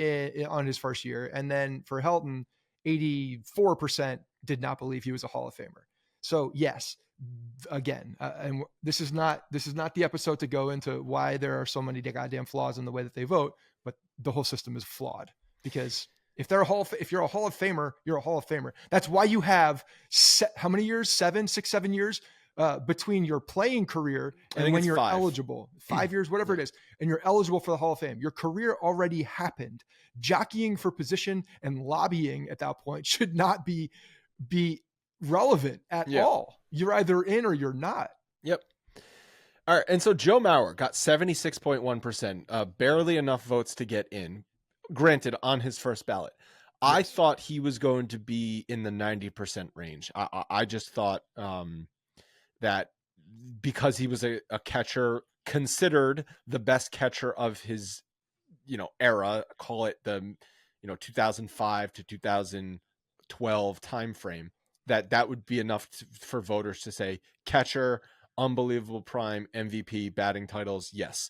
on his first year. And then for Helton, 84% did not believe he was a Hall of Famer. So yes, again, and this is not the episode to go into why there are so many goddamn flaws in the way that they vote, but the whole system is flawed because If you're a Hall of Famer, you're a Hall of Famer. That's why you have how many years? 7 years between your playing career and when you're 5. eligible. 5 years, whatever it is, and you're eligible for the Hall of Fame. Your career already happened. Jockeying for position and lobbying at that point should not be relevant at all. You're either in or you're not. Yep. All right. And so Joe Mauer got 76.1%, barely enough votes to get in. Granted, on his first ballot. Yes. I thought he was going to be in the 90% range. I just thought that because he was a catcher, considered the best catcher of his, era, call it the, 2005 to 2012 timeframe, that would be enough for voters to say catcher, unbelievable prime, MVP, batting titles. Yes.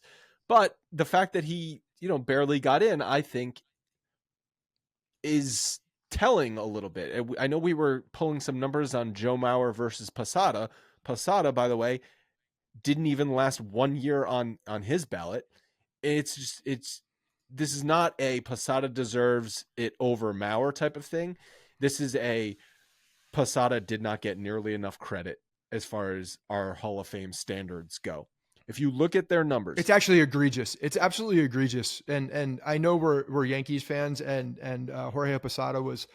But the fact that he, barely got in, I think is telling a little bit. I know we were pulling some numbers on Joe Mauer versus Posada. Posada, by the way, didn't even last 1 year on his ballot. This is not a Posada deserves it over Mauer type of thing. This is a Posada did not get nearly enough credit as far as our Hall of Fame standards go. If you look at their numbers, it's actually egregious. It's absolutely egregious. And I know we're Yankees fans, and Jorge Posada was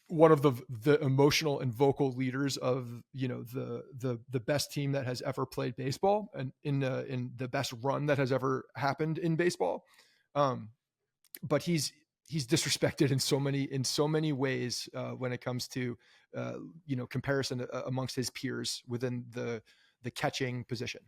one of the emotional and vocal leaders of, the best team that has ever played baseball, and in the best run that has ever happened in baseball. But he's disrespected in so many ways when it comes to comparison amongst his peers within the catching position.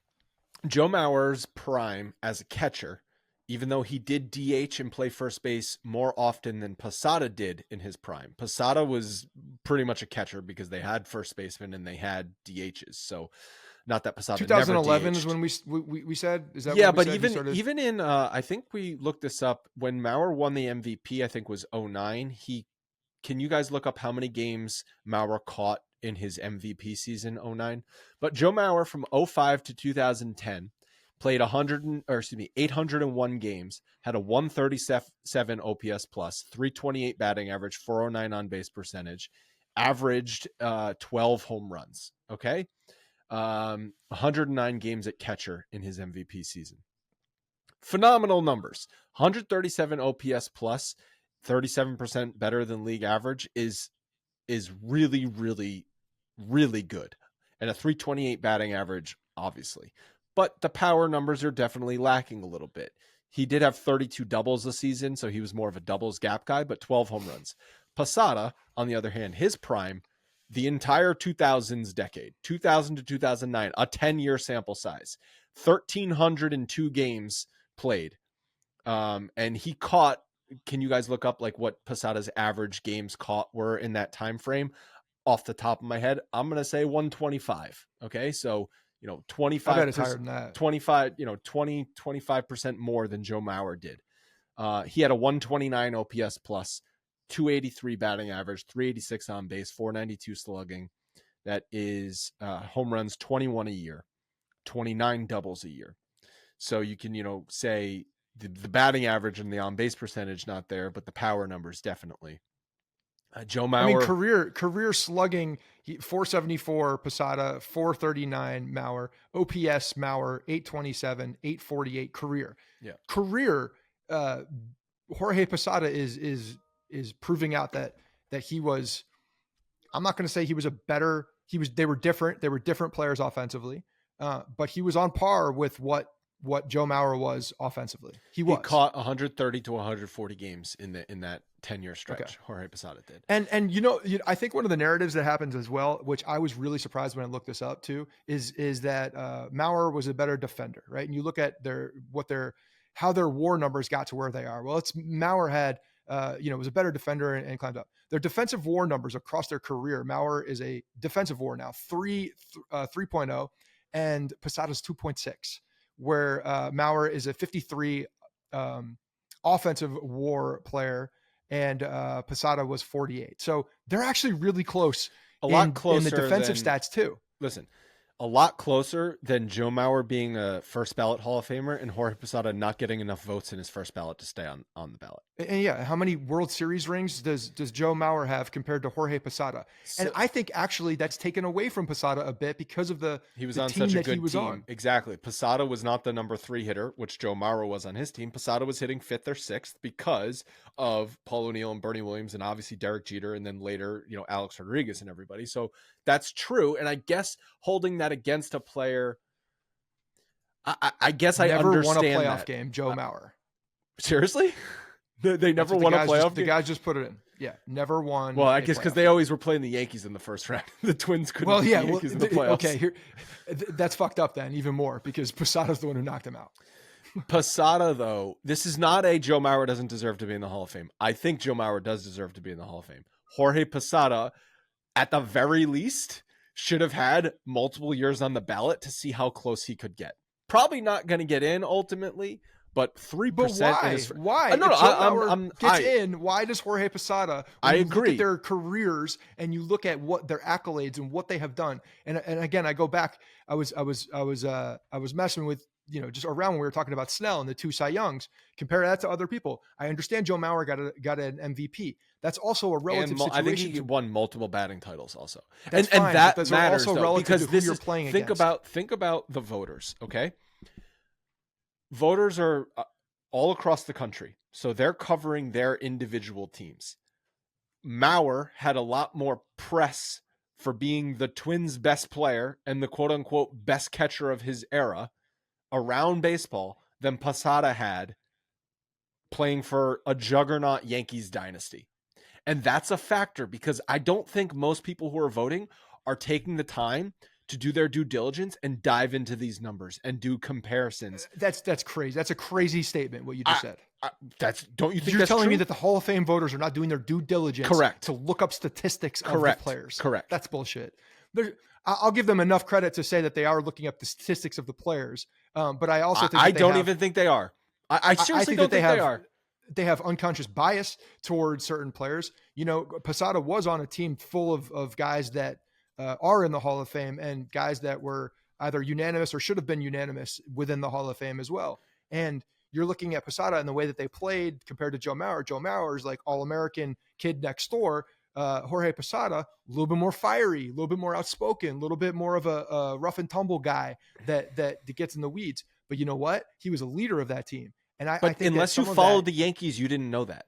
Joe Mauer's prime as a catcher, even though he did DH and play first base more often than Posada did in his prime. Posada was pretty much a catcher because they had first basemen and they had DHs. So not that Posada 2011 never DH'd. Is when we said, is that yeah, what we but said? even in I think we looked this up when Mauer won the MVP, I think was 2009. Can you guys look up how many games Mauer caught in his MVP season 2009? But Joe Mauer from 2005 to 2010 played 801 games, had a 137 OPS plus, 328 batting average, 409 on base percentage, averaged 12 home runs. Okay. 109 games at catcher in his MVP season. Phenomenal numbers. 137 OPS plus, 37% better than league average is really, really, really good. And a 328 batting average, obviously. But the power numbers are definitely lacking a little bit. He did have 32 doubles this season, so he was more of a doubles gap guy, but 12 home runs. Posada, on the other hand, his prime, the entire 2000s decade, 2000 to 2009, a 10-year sample size, 1,302 games played. And he caught, can you guys look up like what Posada's average games caught were in that time frame? Off the top of my head, I'm going to say 125. Okay. So, 25, I bet it's higher than that. 25% more than Joe Mauer did. He had a 129 OPS plus, 283 batting average, 386 on base, 492 slugging. That is home runs 21 a year, 29 doubles a year. So you can, say the batting average and the on base percentage not there, but the power numbers definitely. Joe Mauer, career slugging, 474 Posada, 439 Mauer, OPS Mauer, 827, 848 career. Yeah. Career, Jorge Posada is proving out that he was, I'm not going to say he was they were different. They were different players offensively, but he was on par with what Joe Mauer was offensively. He caught 130 to 140 games in that 10-year stretch. Okay. Jorge Posada did. And I think one of the narratives that happens as well, which I was really surprised when I looked this up too, is that Mauer was a better defender, right? And you look at how their WAR numbers got to where they are. Well, Mauer had was a better defender and climbed up. Their defensive WAR numbers across their career, Mauer is a defensive WAR now 3.0 and Posada's 2.6. Where Mauer is a 53 offensive WAR player and Posada was 48. So they're actually really close. A lot closer in the defensive stats too. Listen, a lot closer than Joe Mauer being a first ballot Hall of Famer and Jorge Posada not getting enough votes in his first ballot to stay on the ballot. And yeah, how many World Series rings does Joe Mauer have compared to Jorge Posada? And I think actually that's taken away from Posada a bit because of he was the on team such a that he good was team. on. Exactly. Posada was not the number 3 hitter, which Joe Mauer was on his team. Posada was hitting 5th or 6th because of Paul O'Neill and Bernie Williams and obviously Derek Jeter and then later, Alex Rodriguez and everybody. So that's true. And I guess holding that against a player, I guess I never understand won a playoff that. game, Joe Mauer. Seriously? They never won a playoff game? The guys just put it in. Yeah, never won. Well, I guess because they always were playing the Yankees in the first round. The Twins couldn't beat the Yankees in the playoffs. Okay, that's fucked up then, even more, because Posada's the one who knocked him out. Posada, though, this is not a Joe Mauer doesn't deserve to be in the Hall of Fame. I think Joe Mauer does deserve to be in the Hall of Fame. Jorge Posada, at the very least, should have had multiple years on the ballot to see how close he could get. Probably not going to get in ultimately, but 3%. But why? No, If Joe Mauer gets in, why does Jorge Posada? I you agree. Look at their careers and you look at what their accolades and what they have done. And again, I go back. I was messing with just around when we were talking about Snell and the 2 Cy Youngs. Compare that to other people. I understand Joe Mauer got an MVP. That's also a relative situation. I think he won multiple batting titles also. That's and fine, that but matters also though, relative because to who you're playing think against. Think about the voters, okay? Voters are all across the country, so they're covering their individual teams. Mauer had a lot more press for being the Twins' best player and the quote-unquote best catcher of his era around baseball than Posada had playing for a juggernaut Yankees dynasty. And that's a factor because I don't think most people who are voting are taking the time to do their due diligence and dive into these numbers and do comparisons. That's crazy. That's a crazy statement, what you just said. Don't you think you're that's telling true? me that the Hall of Fame voters are not doing their due diligence Correct. to look up statistics of the players? Correct. That's bullshit. I'll give them enough credit to say that they are looking up the statistics of the players. But I also think I don't even think they are. I seriously don't think they are. They have unconscious bias towards certain players. Posada was on a team full of guys that are in the Hall of Fame and guys that were either unanimous or should have been unanimous within the Hall of Fame as well. And you're looking at Posada and the way that they played compared to Joe Mauer. Joe Mauer is like all-American kid next door. Jorge Posada, a little bit more fiery, a little bit more outspoken, a little bit more of a rough and tumble guy that gets in the weeds. But you know what? He was a leader of that team. And I think unless you followed the Yankees, you didn't know that.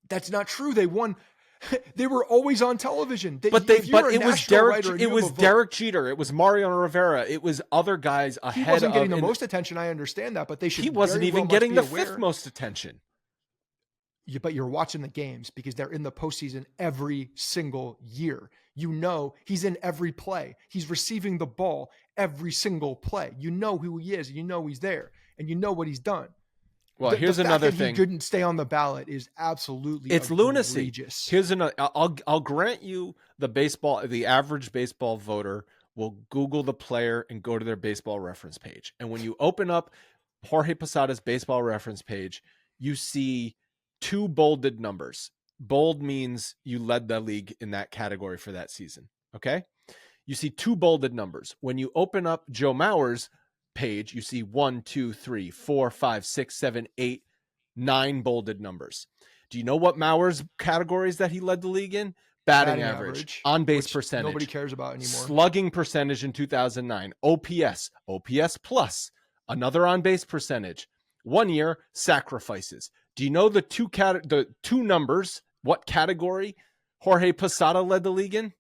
That's not true. They won. They were always on television. It was Derek Jeter. It was Mariano Rivera. It was other guys ahead. He wasn't getting the most attention. I understand that, but they should. He wasn't even getting the 5th most attention. But you're watching the games because they're in the postseason every single year. He's in every play. He's receiving the ball every single play. You know who he is. You know he's there, and you know what he's done. Well, here's another thing. He couldn't stay on the ballot is absolutely lunacy. Here's another. I'll grant you the average baseball voter will Google the player and go to their baseball reference page. And when you open up Jorge Posada's baseball reference page, you see 2 bolded numbers. Bold means you led the league in that category for that season. Okay. You see 2 bolded numbers. When you open up Joe Mauer's page, you see 1, 2, 3, 4, 5, 6, 7, 8, 9 bolded numbers. Do you know what Mauer's categories that he led the league in? Batting average, on base percentage, nobody cares about anymore. Slugging percentage in 2009, OPS plus, another on base percentage. 1 year, sacrifices. Do you know the two numbers? What category Jorge Posada led the league in?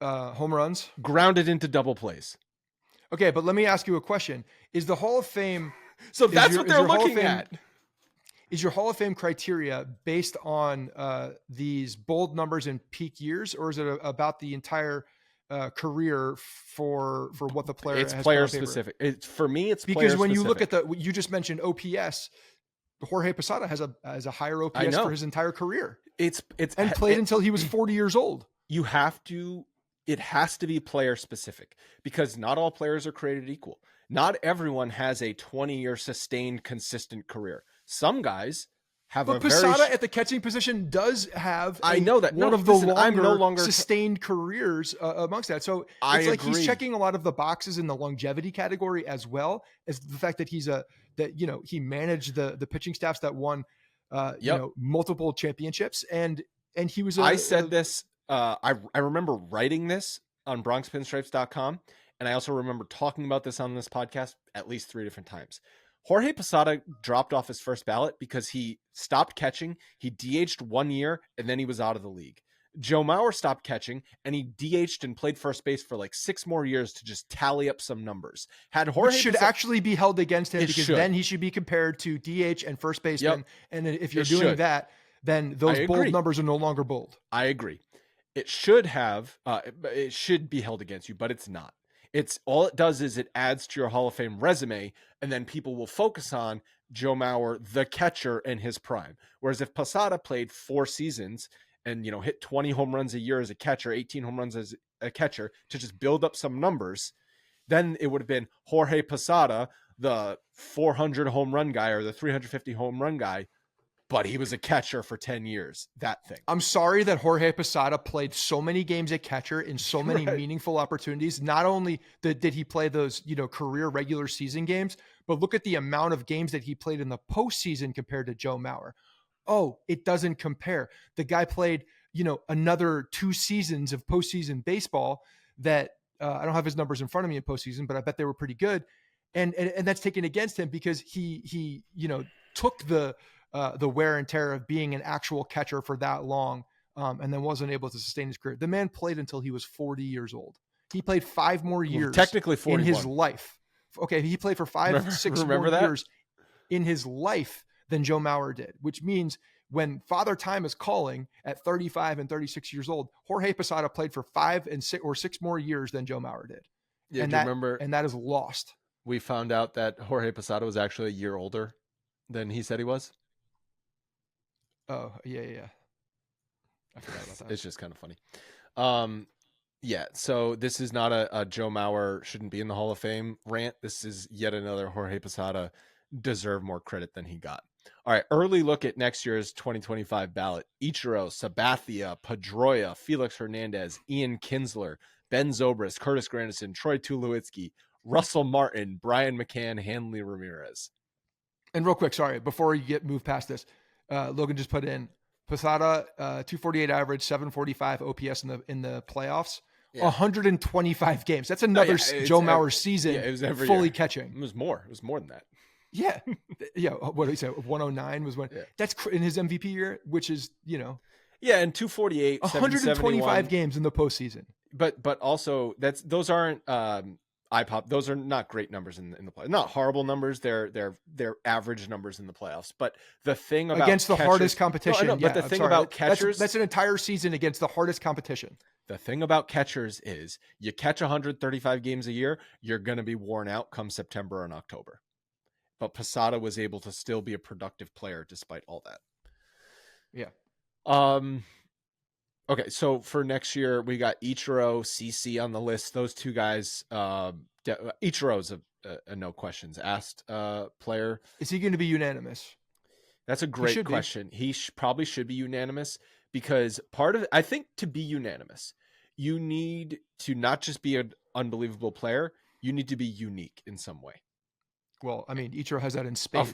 Home runs, grounded into double plays. Okay, but let me ask you a question. Is the Hall of Fame... So that's what they're looking at. Is your Hall of Fame criteria based on these bold numbers in peak years, or is it about the entire career for what the player has? It's player specific. For me, it's because when you look at you just mentioned OPS, Jorge Posada has a higher OPS for his entire career. It's played until he was 40 years old. It has to be player specific because not all players are created equal. Not everyone has a 20-year sustained consistent career. Some guys have but a Posada very. at the catching position does have I know that. one No, of the listen, longer I'm no longer sustained careers amongst that. So I it's like agree. he's checking a lot of the boxes in the longevity category, as well as the fact that he managed the pitching staffs that won multiple championships, and he was. I said this. I remember writing this on BronxPinstripes.com, and I also remember talking about this on this podcast at least 3 different times. Jorge Posada dropped off his first ballot because he stopped catching. He DH'd 1 year, and then he was out of the league. Joe Mauer stopped catching, and he DH'd and played first base for like 6 more years to just tally up some numbers. Which should actually be held against him, because should. then he should be compared to DH and first baseman. Yep. And if you're doing that, then those bold numbers are no longer bold. I agree. It should have, it should be held against you, but it's not. It's all it does is it adds to your Hall of Fame resume, and then people will focus on Joe Mauer, the catcher, in his prime. Whereas if Posada played 4 seasons and hit 20 home runs a year as a catcher, 18 home runs as a catcher to just build up some numbers, then it would have been Jorge Posada, the 400 home run guy or the 350 home run guy, but he was a catcher for 10 years, that thing. I'm sorry that Jorge Posada played so many games at catcher in so many meaningful opportunities. Not only did he play those, career regular season games, but look at the amount of games that he played in the postseason compared to Joe Mauer. Oh, it doesn't compare. The guy played, another 2 seasons of postseason baseball that I don't have his numbers in front of me in postseason, but I bet they were pretty good. And that's taken against him because he took the wear and tear of being an actual catcher for that long, and then wasn't able to sustain his career. The man played until he was 40 years old. He played 5 more years, technically 41. In his life. Okay, he played for 6 more years in his life than Joe Mauer did, which means when Father Time is calling at 35 and 36 years old, Jorge Posada played for 5 and 6 more years than Joe Mauer did. Yeah, and that is lost. We found out that Jorge Posada was actually a year older than he said he was. Oh, yeah. I forgot about that. It's just kind of funny. Yeah, so this is not a Joe Mauer shouldn't be in the Hall of Fame rant. This is yet another Jorge Posada deserve more credit than he got. All right, early look at next year's 2025 ballot. Ichiro, Sabathia, Pedroia, Felix Hernandez, Ian Kinsler, Ben Zobrist, Curtis Granderson, Troy Tulowitzki, Russell Martin, Brian McCann, Hanley Ramirez. And real quick, sorry, before you move past this, Logan just put in Posada, 248 average, 745 OPS in the playoffs. Yeah. 125 games. That's another Joe Mauer season. It was every fully year. Catching. It was more than that. Yeah. What did he say? 109 was when. Yeah. That's in his MVP year, which is Yeah, and 248, 125 games in the postseason. But also those aren't IPOP. Those are not great numbers in the play. Not horrible numbers. They're average numbers in the playoffs. But the thing about against the hardest competition. No, but the thing about catchers, that's an entire season against the hardest competition. The thing about catchers is you catch 135 games a year, you're going to be worn out come September and October. But Posada was able to still be a productive player despite all that. Yeah. Okay, so for next year, we got Ichiro, CC on the list. Those 2 guys, Ichiro's a no questions asked player. Is he going to be unanimous? That's a great question. He probably should be unanimous because I think to be unanimous, you need to not just be an unbelievable player, you need to be unique in some way. Well, I mean, Ichiro has that in spades.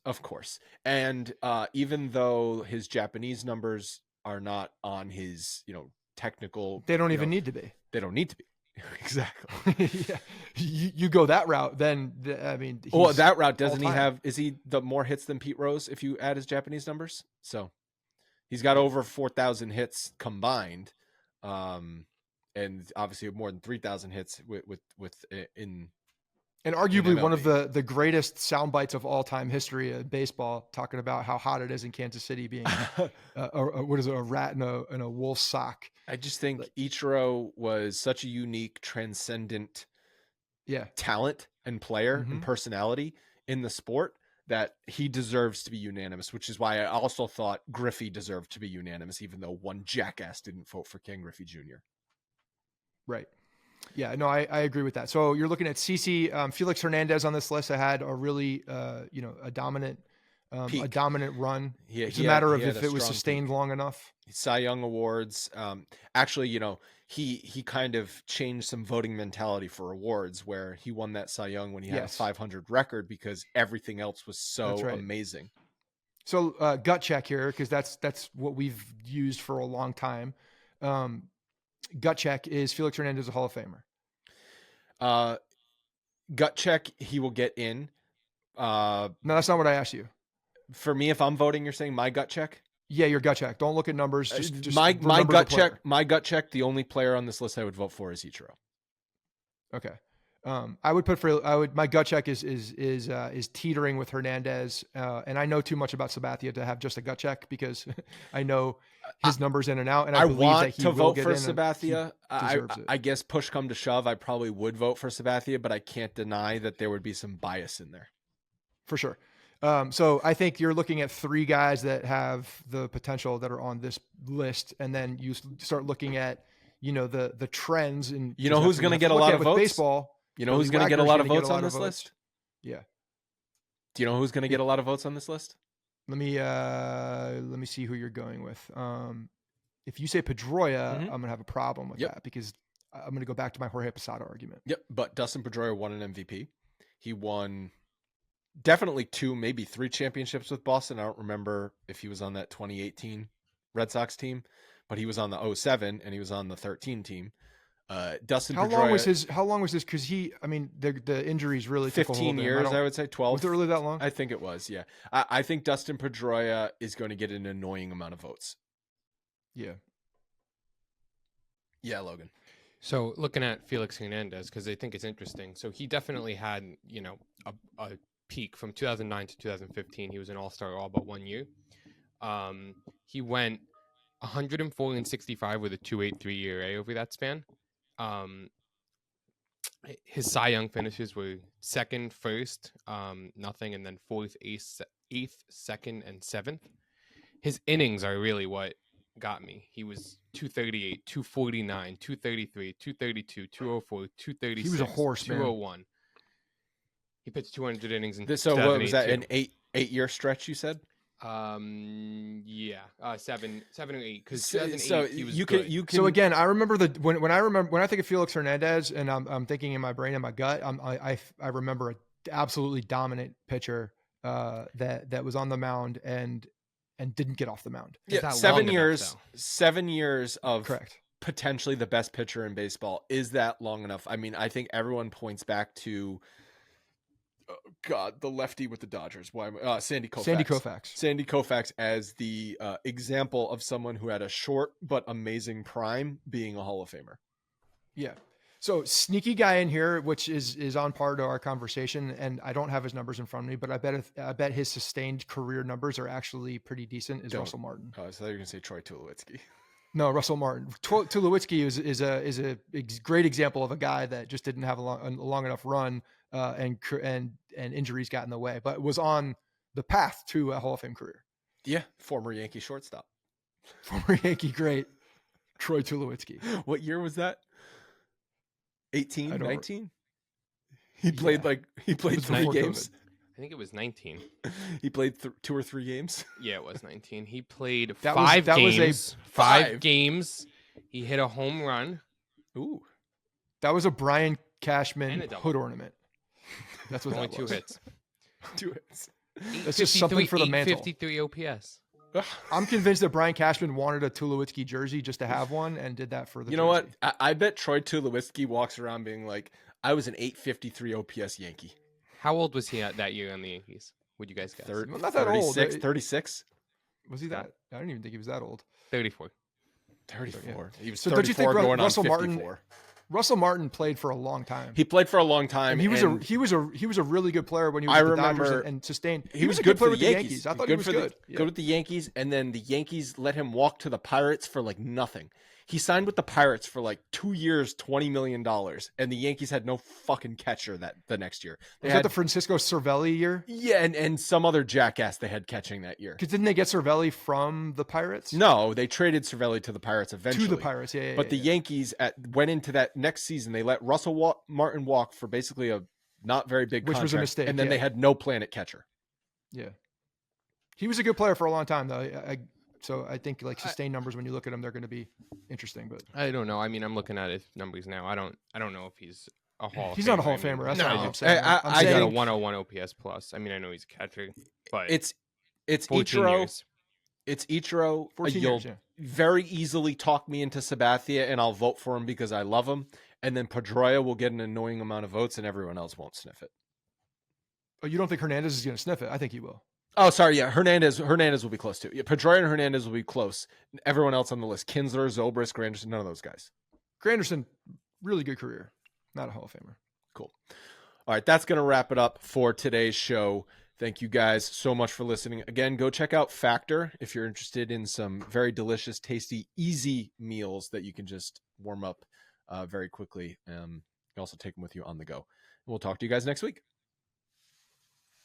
Of course. And even though his Japanese numbers are not on his, technical. They don't even need to be. They don't need to be. Exactly. Yeah. You go that route, then I mean. Well, that route doesn't he have? Is he the more hits than Pete Rose if you add his Japanese numbers? So he's got over 4,000 hits combined, and obviously more than 3,000 hits in. And arguably one of the greatest sound bites of all time history of baseball, talking about how hot it is in Kansas City being a rat in a wolf's sock. I just think Ichiro was such a unique, transcendent talent and player and personality in the sport that he deserves to be unanimous, which is why I also thought Griffey deserved to be unanimous, even though one jackass didn't vote for Ken Griffey Jr. Right. Yeah, no, I agree with that. So you're looking at CC, Felix Hernandez on this list. I had a really, a dominant a dominant run. Yeah, It's a matter of he had if a it was strong sustained peak. long enough. Cy Young awards. Actually, he kind of changed some voting mentality for awards where he won that Cy Young when he had a Yes. 500 record because everything else was That's so right. amazing. So gut check here, because that's what we've used for a long time. Gut check is Felix Hernandez a Hall of Famer? Gut check, he will get in. No, that's not what I asked you. For me, if I'm voting, you're saying my gut check? Yeah, your gut check. Don't look at numbers. Just my remember gut the player. check. My gut check. The only player on this list I would vote for is Ichiro. Okay. My gut check is teetering with Hernandez, and I know too much about Sabathia to have just a gut check because I know his numbers in and out, and I believe want that he to will vote get for in. Sabathia. Deserves it. I guess push come to shove, I probably would vote for Sabathia, but I can't deny that there would be some bias in there for sure. So I think you're looking at three guys that have the potential that are on this list, and then you start looking at the trends, and who's going to get a lot of votes. Baseball. Who's going to get a lot of votes on this list? Yeah. Do you know who's going to get a lot of votes on this list? Let me see who you're going with. If you say Pedroia, I'm going to have a problem with that because I'm going to go back to my Jorge Posada argument. Yep. But Dustin Pedroia won an MVP. He won definitely 2, maybe 3 championships with Boston. I don't remember if he was on that 2018 Red Sox team, but he was on the 07 and he was on the 13 team. Dustin How Pedroia, long was this? Because the injuries really 15 years, I would say 12. Was it really that long? I think it was. Yeah. I think Dustin Pedroia is going to get an annoying amount of votes. Yeah. Yeah, Logan. So looking at Felix Hernandez, because I think it's interesting. So he definitely had, a peak from 2009 to 2015. He was an all-star all but 1 year. He went 104 and 65 with a 2.83 ERA over that span. His Cy Young finishes were second, first, nothing, and then fourth, eighth, second, and seventh. His innings are really what got me. He was 238, 249, 233, 232, 204, 236. He was a horse, 201. He pitched 200 innings in So what was that, an 8-year stretch you said? Yeah, 7 or 8. Because so he was you good. can. So again, I remember when I think of Felix Hernandez, and I'm thinking in my brain and my gut, I remember an absolutely dominant pitcher that was on the mound and didn't get off the mound. Yeah, 7 years. 7 years of correct. Potentially the best pitcher in baseball. Is that long enough? I mean, I think everyone points back to. The lefty with the Dodgers. Why? Sandy Koufax. Sandy Koufax as the example of someone who had a short but amazing prime, being a Hall of Famer. Yeah. So sneaky guy in here, which is on par to our conversation, and I don't have his numbers in front of me, but I bet his sustained career numbers are actually pretty decent. Is Russell Martin? Oh, I thought you were gonna say Troy Tulowitzki. No, Russell Martin. Tulowitzki is a great example of a guy that just didn't have a long enough run. And injuries got in the way, but was on the path to a Hall of Fame career. Yeah, former Yankee shortstop. Former Yankee great, Troy Tulowitzki. What year was that? 18, 19? He played 3 games. I think it was 19. He played 2 or 3 games. Yeah, it was 19. He played that 5 games. Was five games. He hit a home run. Ooh. That was a Brian Cashman hood ornament. That's what only that was. 2 hits. 2 hits. That's just something for the mantle. 53 OPS. I'm convinced that Brian Cashman wanted a Tulowitzki jersey just to have one and did that for the jersey. What? I bet Troy Tulowitzki walks around being like, I was an 853 OPS Yankee. How old was he at that year on the Yankees? Would you guys guess? Not that old. 36? Was he that? I don't even think he was that old. 34. 34. Yeah. He was so 34 don't you think going Russell on 54. Martin? Russell Martin played for a long time. He played for a long time. And he was a really good player when he was with the Dodgers and sustained. He was a good player with the Yankees. I thought he was good. Good with the Yankees, and then the Yankees let him walk to the Pirates for like nothing. He signed with the Pirates for like 2 years, $20 million, and the Yankees had no fucking catcher the next year. Was that the Francisco Cervelli year? Yeah, and some other jackass they had catching that year. Because didn't they get Cervelli from the Pirates? No, they traded Cervelli to the Pirates eventually. To the Pirates, yeah. But the Yankees went into that next season. They let Russell Martin walk for basically a not very big contract, which was a mistake. And then they had no plan at catcher. Yeah. He was a good player for a long time, though. So I think like sustained numbers, when you look at him, they're going to be interesting. But I don't know. I mean, I'm looking at his numbers now. I don't know if he's a Hall of he's Famer. not a Hall of Famer. That's not what I'm saying. I got a think 101 OPS plus. I mean, I know he's a catcher, but it's 14 Ichiro. years. It's Ichiro. 14 You'll years, yeah. very easily talk me into Sabathia, and I'll vote for him because I love him. And then Pedroia will get an annoying amount of votes, and everyone else won't sniff it. Oh, you don't think Hernandez is going to sniff it? I think he will. Oh, sorry. Yeah, Hernandez will be close too. Yeah, Pedroia and Hernandez will be close. Everyone else on the list: Kinsler, Zobrist, Granderson, none of those guys. Granderson, really good career, not a Hall of Famer. Cool. All right, that's going to wrap it up for today's show. Thank you guys so much for listening. Again, go check out Factor if you're interested in some very delicious, tasty, easy meals that you can just warm up very quickly. You can also take them with you on the go. We'll talk to you guys next week.